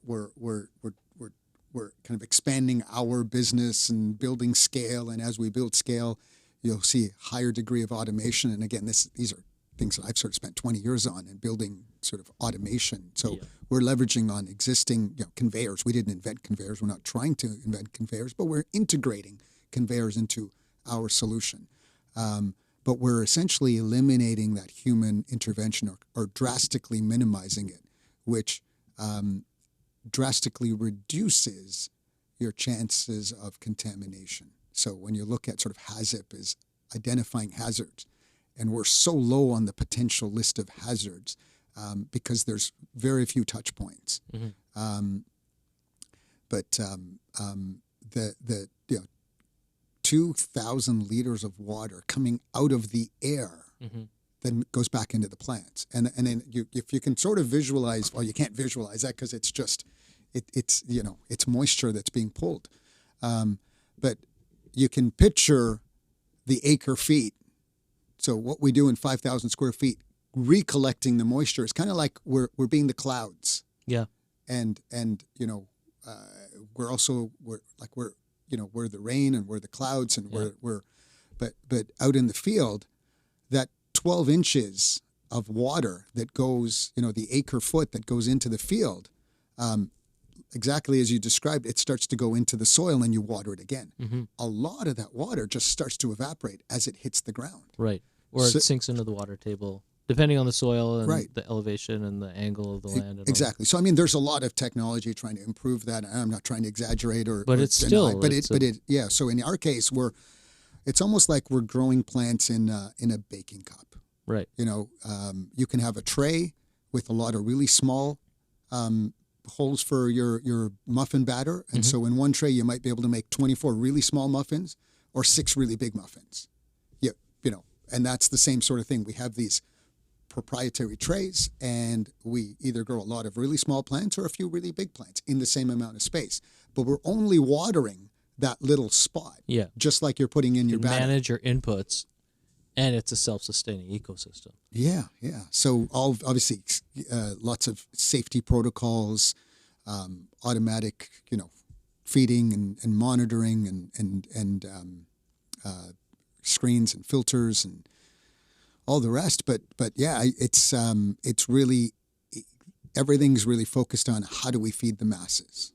kind of expanding our business and building scale. And as we build scale, you'll see higher degree of automation. And again, these are things that I've sort of spent 20 years on and building sort of automation. So we're leveraging on existing conveyors. We didn't invent conveyors. We're not trying to invent conveyors, but we're integrating conveyors into our solution. But we're essentially eliminating that human intervention or drastically minimizing it, which drastically reduces your chances of contamination. So when you look at sort of HAZIP is identifying hazards, and we're so low on the potential list of hazards because there's very few touch points. Mm-hmm. But the 2,000 liters of water coming out of the air then goes back into the plants, and then if you can sort of visualize, well, you can't visualize that because it's just it's moisture that's being pulled, but you can picture the acre feet. So what we do in 5,000 square feet, recollecting the moisture, is kind of like we're being the clouds. Yeah. And we're the rain and we're the clouds and but out in the field, that 12 inches of water that goes, the acre foot that goes into the field, exactly as you described, it starts to go into the soil and you water it again. Mm-hmm. A lot of that water just starts to evaporate as it hits the ground. Right. Or it sinks into the water table, depending on the soil and the elevation and the angle of the land. And exactly. So, I mean, there's a lot of technology trying to improve that. I'm not trying to exaggerate but it's deny, still, So in our case, it's almost like we're growing plants in a baking cup. Right. You can have a tray with a lot of really small holes for your muffin batter. And so in one tray, you might be able to make 24 really small muffins or 6 really big muffins. And that's the same sort of thing. We have these proprietary trays, and we either grow a lot of really small plants or a few really big plants in the same amount of space. But we're only watering that little spot. Yeah. Just like you're putting in your batter. Manage your inputs, and it's a self-sustaining ecosystem. Yeah. So obviously lots of safety protocols, automatic, feeding and monitoring and screens and filters and all the rest. But yeah, it's really, everything's really focused on how do we feed the masses.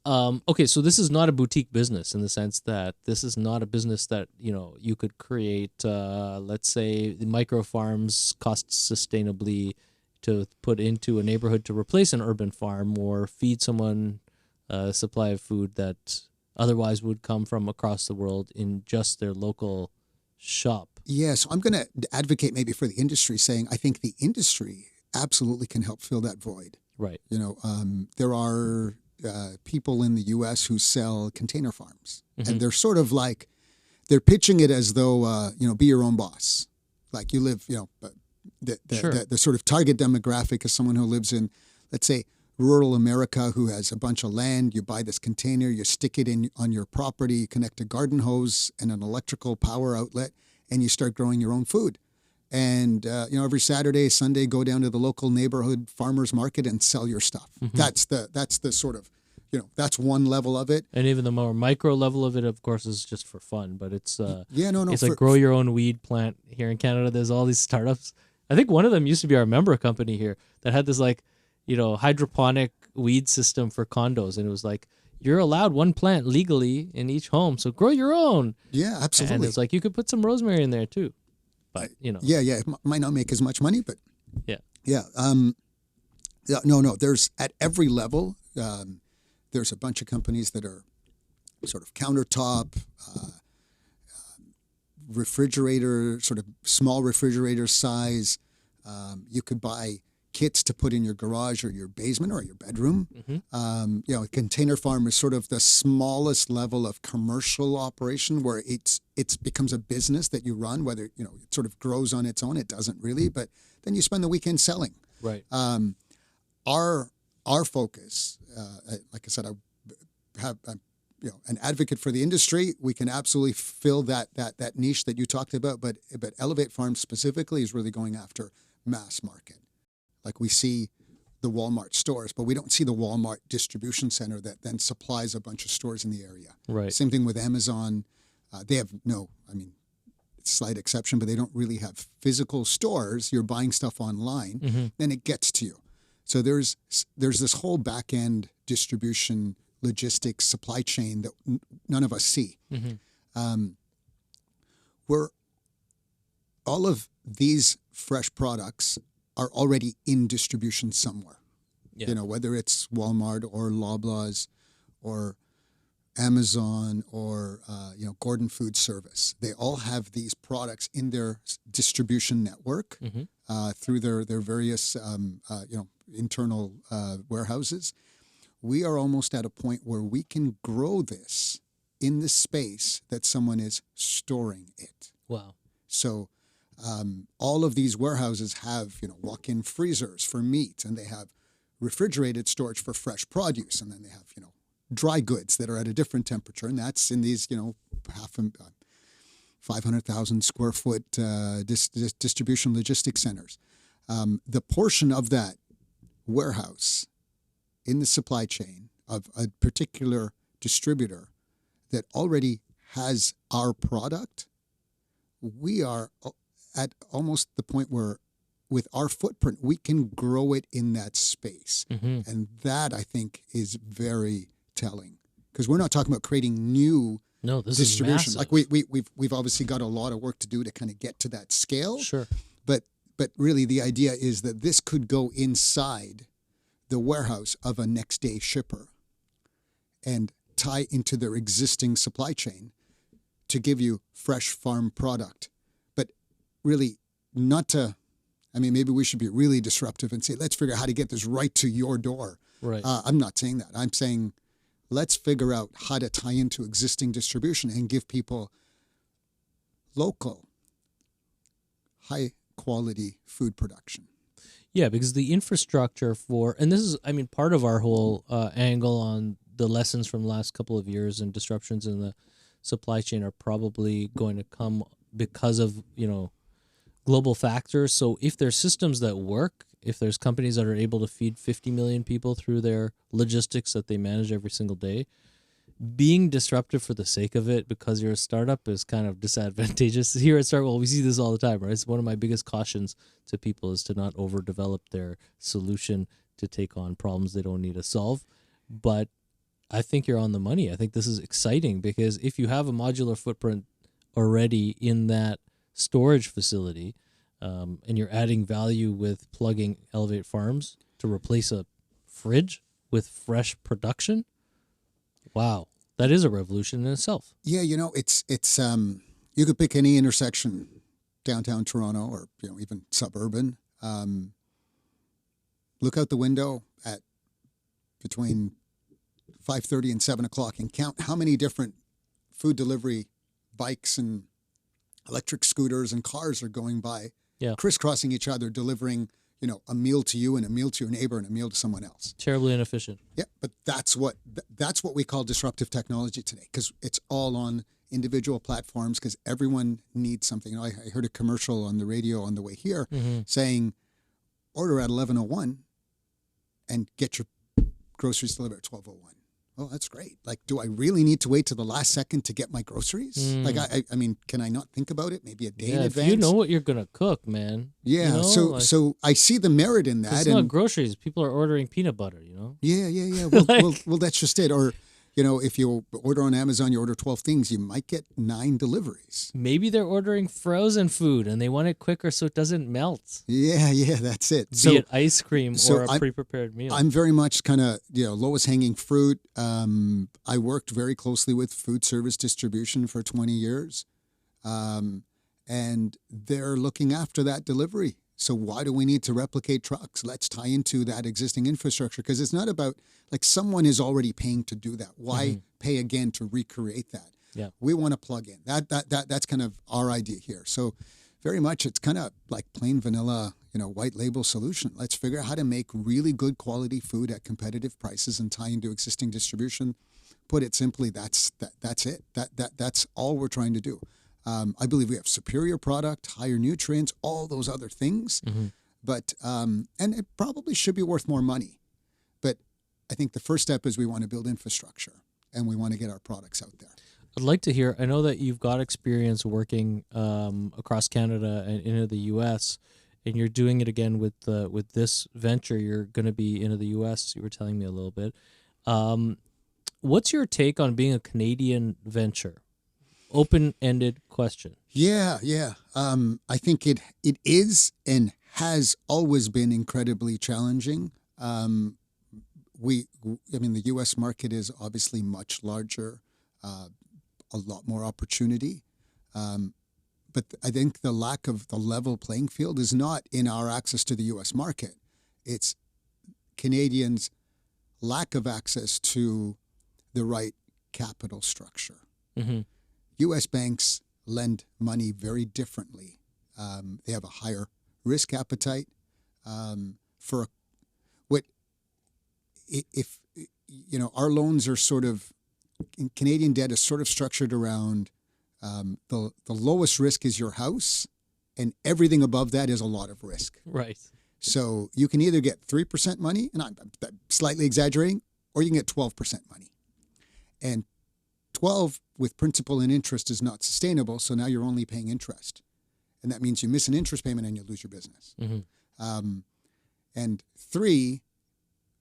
Okay, so this is not a boutique business in the sense that this is not a business that, you could create, let's say, the micro farms cost sustainably to put into a neighborhood to replace an urban farm or feed someone a supply of food that otherwise would come from across the world in just their local shop. Yeah, so I'm going to advocate maybe for the industry, saying I think the industry absolutely can help fill that void. Right. There are people in the U.S. who sell container farms, and they're sort of like, they're pitching it as though, be your own boss. Like you live, the sort of target demographic is someone who lives in, let's say, rural America, who has a bunch of land. You buy this container, you stick it in on your property, you connect a garden hose and an electrical power outlet, and you start growing your own food. And every Saturday, Sunday, go down to the local neighborhood farmers market and sell your stuff. That's the sort of, that's one level of it. And even the more micro level of it, of course, is just for fun. But it's it's like grow your own weed plant here in Canada. There's all these startups. I think one of them used to be our member company here that had this hydroponic weed system for condos, and it was like, you're allowed one plant legally in each home, so grow your own. Yeah, absolutely. And it's like you could put some rosemary in there too, but Yeah, it might not make as much money, but yeah. No. There's at every level. There's a bunch of companies that are sort of countertop, refrigerator, sort of small refrigerator size. You could buy kits to put in your garage or your basement or your bedroom. A container farm is sort of the smallest level of commercial operation where it becomes a business that you run, whether, it sort of grows on its own. It doesn't really, but then you spend the weekend selling. Right. Our focus, like I said, I have an advocate for the industry. We can absolutely fill that niche that you talked about, but Elevate Farms specifically is really going after mass market. Like we see the Walmart stores, but we don't see the Walmart distribution center that then supplies a bunch of stores in the area. Right. Same thing with Amazon. They have slight exception, but they don't really have physical stores. You're buying stuff online, then it gets to you. So there's this whole back end distribution, logistics, supply chain that none of us see. Where all of these fresh products are already in distribution somewhere. Yeah. Whether it's Walmart or Loblaws or Amazon or Gordon Food Service, they all have these products in their distribution network through their various internal warehouses. We are almost at a point where we can grow this in the space that someone is storing it. Wow. So all of these warehouses have walk-in freezers for meat, and they have refrigerated storage for fresh produce, and then they have dry goods that are at a different temperature, and that's in these 500,000 square foot distribution logistics centers. The portion of that warehouse in the supply chain of a particular distributor that already has our product, we are at almost the point where with our footprint, we can grow it in that space. And that, I think, is very telling, because we're not talking about creating new distribution. Is like we've obviously got a lot of work to do to kind of get to that scale. Sure. But really the idea is that this could go inside the warehouse of a next day shipper and tie into their existing supply chain to give you fresh farm product. But really not to, maybe we should be really disruptive and say, let's figure out how to get this right to your door. Right. I'm not saying that. I'm saying let's figure out how to tie into existing distribution and give people local, high quality food production. Yeah, because the infrastructure and this is, part of our whole angle on the lessons from the last couple of years and disruptions in the supply chain are probably going to come because of, global factors. So if there's systems that work, if there's companies that are able to feed 50 million people through their logistics that they manage every single day, being disruptive for the sake of it because you're a startup is kind of disadvantageous. Here at StartWell, we see this all the time, right? It's one of my biggest cautions to people is to not overdevelop their solution to take on problems they don't need to solve. But I think you're on the money. I think this is exciting because if you have a modular footprint already in that storage facility, and you're adding value with plugging Elevate Farms to replace a fridge with fresh production, wow, that is a revolution in itself. Yeah, it's you could pick any intersection, downtown Toronto or even suburban. Look out the window at between 5:30 and 7 o'clock and count how many different food delivery bikes and electric scooters and cars are going by, crisscrossing each other, delivering a meal to you and a meal to your neighbor and a meal to someone else. Terribly inefficient. Yeah, but that's what we call disruptive technology today, because it's all on individual platforms, because everyone needs something. I heard a commercial on the radio on the way here saying, order at 11:01 and get your groceries delivered at 12:01. Oh, that's great. Like, do I really need to wait to the last second to get my groceries? Like, I mean, can I not think about it? Maybe a day in advance? If you know what you're going to cook, man. Yeah, so I see the merit in that. It's not groceries. People are ordering peanut butter, Yeah. Well, that's just it. Or, if you order on Amazon, you order 12 things, you might get 9 deliveries. Maybe they're ordering frozen food and they want it quicker so it doesn't melt. Yeah, that's it. Be it ice cream or a pre-prepared meal. I'm very much kind of, lowest hanging fruit. I worked very closely with food service distribution for 20 years. And they're looking after that delivery So why do we need to replicate trucks? Let's tie into that existing infrastructure, because it's not about like someone is already paying to do that. Why pay again to recreate that? Yeah. We want to plug in. That's kind of our idea here. So very much it's kind of like plain vanilla, white label solution. Let's figure out how to make really good quality food at competitive prices and tie into existing distribution. Put it simply, that's it. That's all we're trying to do. I believe we have superior product, higher nutrients, all those other things, but and it probably should be worth more money. But I think the first step is we want to build infrastructure and we want to get our products out there. I'd like to hear. I know that you've got experience working across Canada and into the U.S., and you're doing it again with this venture. You're going to be into the U.S. You were telling me a little bit. What's your take on being a Canadian venture? Open-ended question. Yeah. I think it is and has always been incredibly challenging. The U.S. market is obviously much larger, a lot more opportunity. But I think the lack of the level playing field is not in our access to the U.S. market. It's Canadians' lack of access to the right capital structure. U.S. banks lend money very differently. They have a higher risk appetite. Our loans are sort of, Canadian debt is sort of structured around the lowest risk is your house, and everything above that is a lot of risk. Right. So you can either get 3% money, and I'm slightly exaggerating, or you can get 12% money. And 12 with principal and interest is not sustainable, so now you're only paying interest. And that means you miss an interest payment and you lose your business. And 3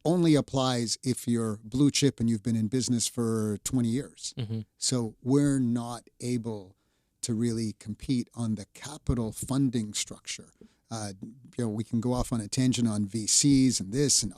only applies if you're blue chip and you've been in business for 20 years. So we're not able to really compete on the capital funding structure. We can go off on a tangent on VCs and this and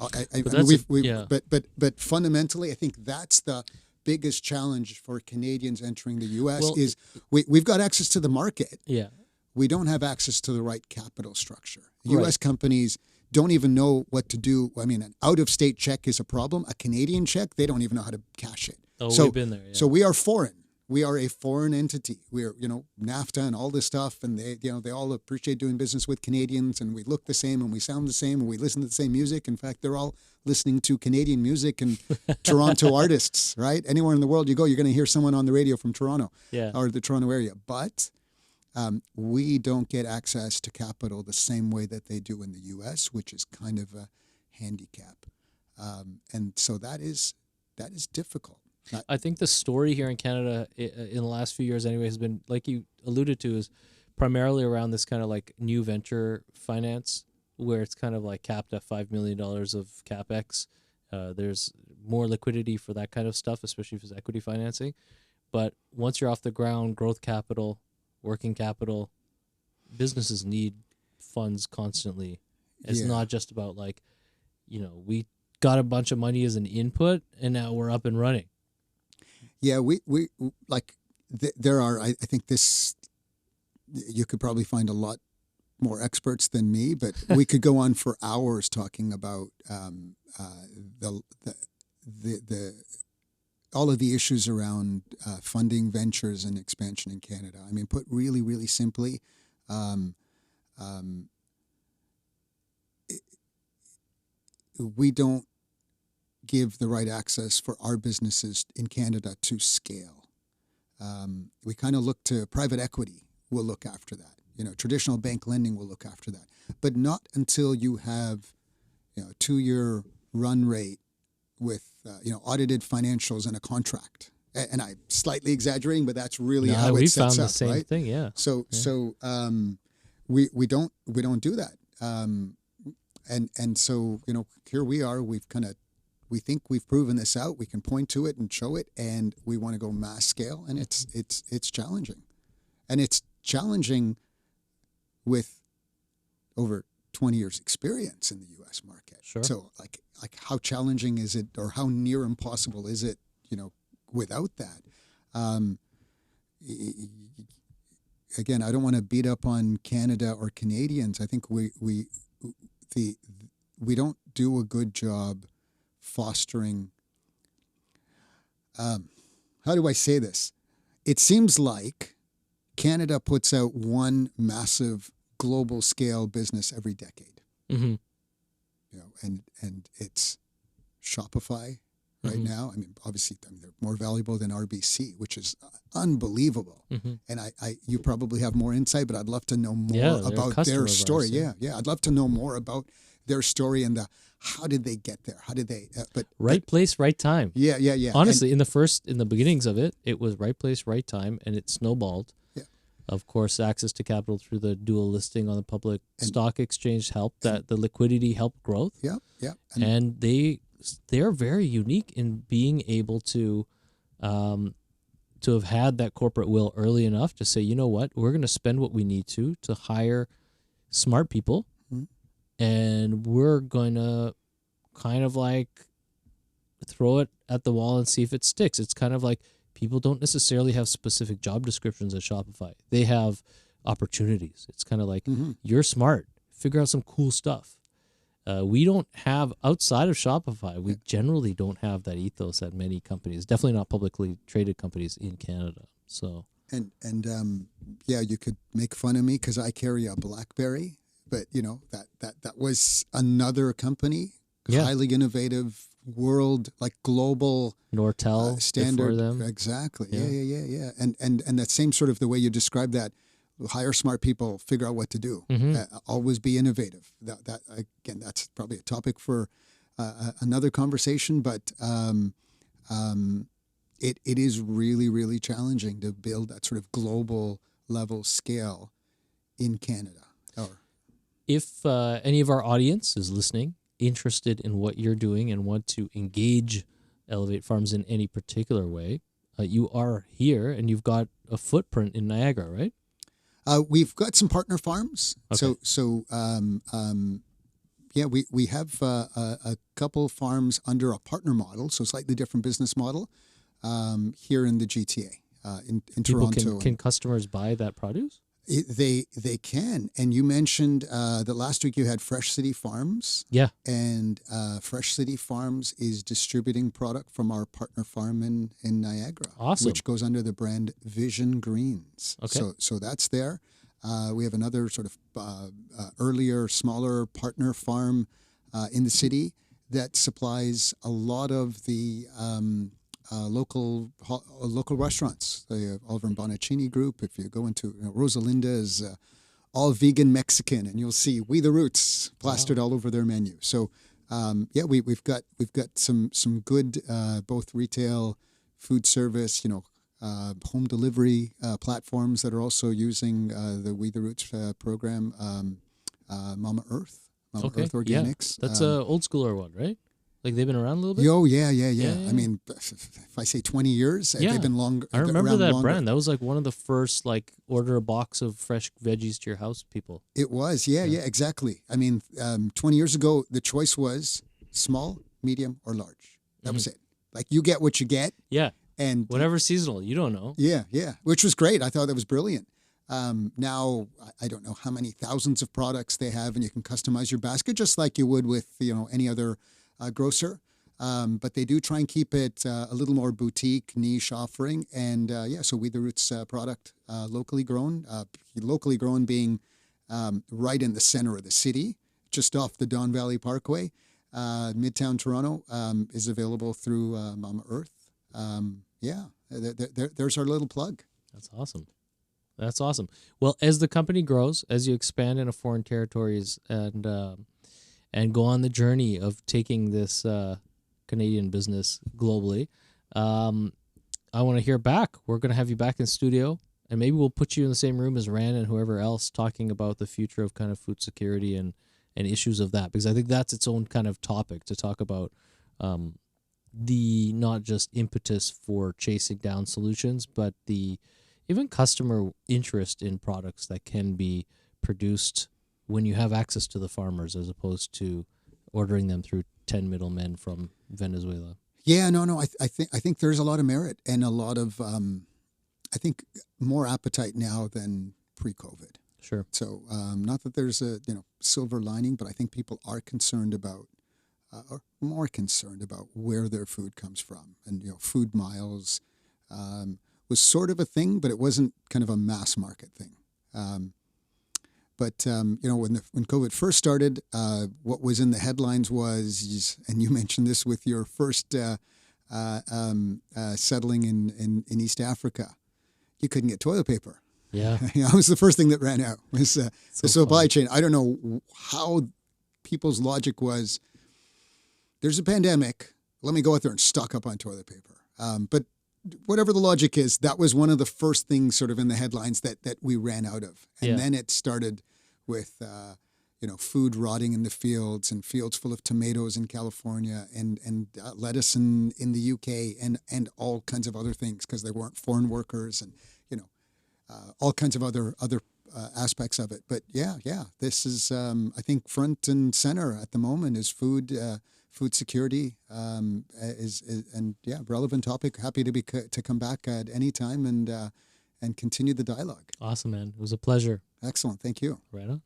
but fundamentally, I think that's the biggest challenge for Canadians entering the U.S. is we've got access to the market. Yeah. We don't have access to the right capital structure. U.S. companies don't even know what to do. I mean, an out-of-state check is a problem. A Canadian check, they don't even know how to cash it. We've been there. Yeah. So we are foreign. We are a foreign entity. We're, NAFTA and all this stuff, and they all appreciate doing business with Canadians, and we look the same, and we sound the same, and we listen to the same music. In fact, they're all listening to Canadian music and Toronto artists, right? Anywhere in the world you go, you're going to hear someone on the radio from Toronto or the Toronto area. But we don't get access to capital the same way that they do in the U.S., which is kind of a handicap. And so that is difficult. I think the story here in Canada in the last few years anyway has been, like you alluded to, is primarily around this kind of like new venture finance where it's kind of like capped at $5 million of CapEx. There's more liquidity for that kind of stuff, especially if it's equity financing. But once you're off the ground, growth capital, working capital, businesses need funds constantly. It's not just about like, we got a bunch of money as an input and now we're up and running. Yeah, we like there are. I think this. You could probably find a lot more experts than me, but we could go on for hours talking about the all of the issues around funding ventures and expansion in Canada. I mean, put really, really simply, we don't give the right access for our businesses in Canada to scale. We kind of look to private equity will look after that. Traditional bank lending will look after that, but not until you have, 2-year run rate with, audited financials and a contract. And I'm slightly exaggerating, but that's really how it sets up. We found the same right? thing, yeah. So we don't do that. And so, here we are, we think we've proven this out. We can point to it and show it, and we want to go mass scale, and it's challenging. And it's challenging with over 20 years experience in the U.S. market. Sure. So like how challenging is it, or how near impossible is it, without that? again, I don't want to beat up on Canada or Canadians. I think we don't do a good job fostering. How do I say this? It seems like Canada puts out one massive global scale business every decade. Mm-hmm. And it's Shopify right now. I mean, obviously, they're more valuable than RBC, which is unbelievable. Mm-hmm. And you probably have more insight, but I'd love to know more Yeah, they're a about customer their of story. ours, Yeah, I'd love to know more about their story and how did they get there? How did they? Right place, right time. Yeah. Honestly, in the beginnings of it, it was right place, right time, and it snowballed. Yeah. Of course, access to capital through the dual listing on the public stock exchange helped. That the liquidity helped growth. Yeah. And they're very unique in being able to have had that corporate will early enough to say, you know what, we're going to spend what we need to hire smart people, and we're going to kind of like throw it at the wall and see if it sticks. It's kind of like people don't necessarily have specific job descriptions at Shopify. They have opportunities. It's kind of like, you're smart, figure out some cool stuff. We don't have, outside of Shopify, we generally don't have that ethos at many companies, definitely not publicly traded companies in Canada. So And you could make fun of me because I carry a BlackBerry, but that was another company, highly innovative, global Nortel standard. before them. Exactly. Yeah. And that same sort of the way you describe that. Hire smart people, figure out what to do. Always be innovative. That again, that's probably a topic for another conversation. But it is really, really challenging to build that sort of global level scale in Canada. If any of our audience is listening, interested in what you're doing and want to engage Elevate Farms in any particular way, you are here and you've got a footprint in Niagara, right? We've got some partner farms. Okay. We have a couple farms under a partner model, so slightly different business model here in the GTA, in Toronto. Can customers buy that produce? They can. And you mentioned that last week you had Fresh City Farms. Yeah. And Fresh City Farms is distributing product from our partner farm in Niagara. Awesome. Which goes under the brand Vision Greens. Okay. So that's there. We have another sort of earlier, smaller partner farm in the city that supplies a lot of the local restaurants. The Oliver and Bonacini group. If you go into Rosalinda is all vegan Mexican, and you'll see We the Roots plastered all over their menu. So we've got some good both retail, food service, home delivery platforms that are also using the We the Roots program. Mama Earth Organics. Yeah. That's a old schooler one, right? Like they've been around a little bit? Yeah. I mean, if I say 20 years, they've been longer. I remember that brand. That was like one of the first order a box of fresh veggies to your house people. It was, yeah, exactly. I mean, 20 years ago, the choice was small, medium, or large. That was it. Like you get what you get. Yeah. And whatever seasonal, you don't know. Yeah, which was great. I thought that was brilliant. Now, I don't know how many thousands of products they have, and you can customize your basket just like you would with any other grocer, but they do try and keep it a little more boutique, niche offering. And so We the Roots product, locally grown being right in the center of the city, just off the Don Valley Parkway, Midtown Toronto, is available through Mama Earth. There's our little plug. That's awesome. Well, as the company grows, as you expand into foreign territories and go on the journey of taking this Canadian business globally, I want to hear back. We're going to have you back in studio, and maybe we'll put you in the same room as Rand and whoever else talking about the future of kind of food security and issues of that, because I think that's its own kind of topic to talk about, the not just impetus for chasing down solutions, but the even customer interest in products that can be produced when you have access to the farmers as opposed to ordering them through 10 middlemen from Venezuela. Yeah, no. I think there's a lot of merit and a lot of I think more appetite now than pre-COVID. Sure. So not that there's a silver lining, but I think people are concerned about, or more concerned about where their food comes from. And food miles was sort of a thing, but it wasn't kind of a mass market thing. But when COVID first started, what was in the headlines was, and you mentioned this with your first settling in East Africa, you couldn't get toilet paper. Yeah. That was the first thing that ran out, was the supply chain. I don't know how people's logic was, there's a pandemic, let me go out there and stock up on toilet paper. But whatever the logic is, that was one of the first things sort of in the headlines that we ran out of. And then it started with, food rotting in the fields, and fields full of tomatoes in California, and lettuce in the UK, and all kinds of other things, because there weren't foreign workers, and all kinds of other aspects of it. But this is I think front and center at the moment is food security relevant topic. Happy to come back at any time and continue the dialogue. Awesome, man. It was a pleasure. Excellent. Thank you. Right on.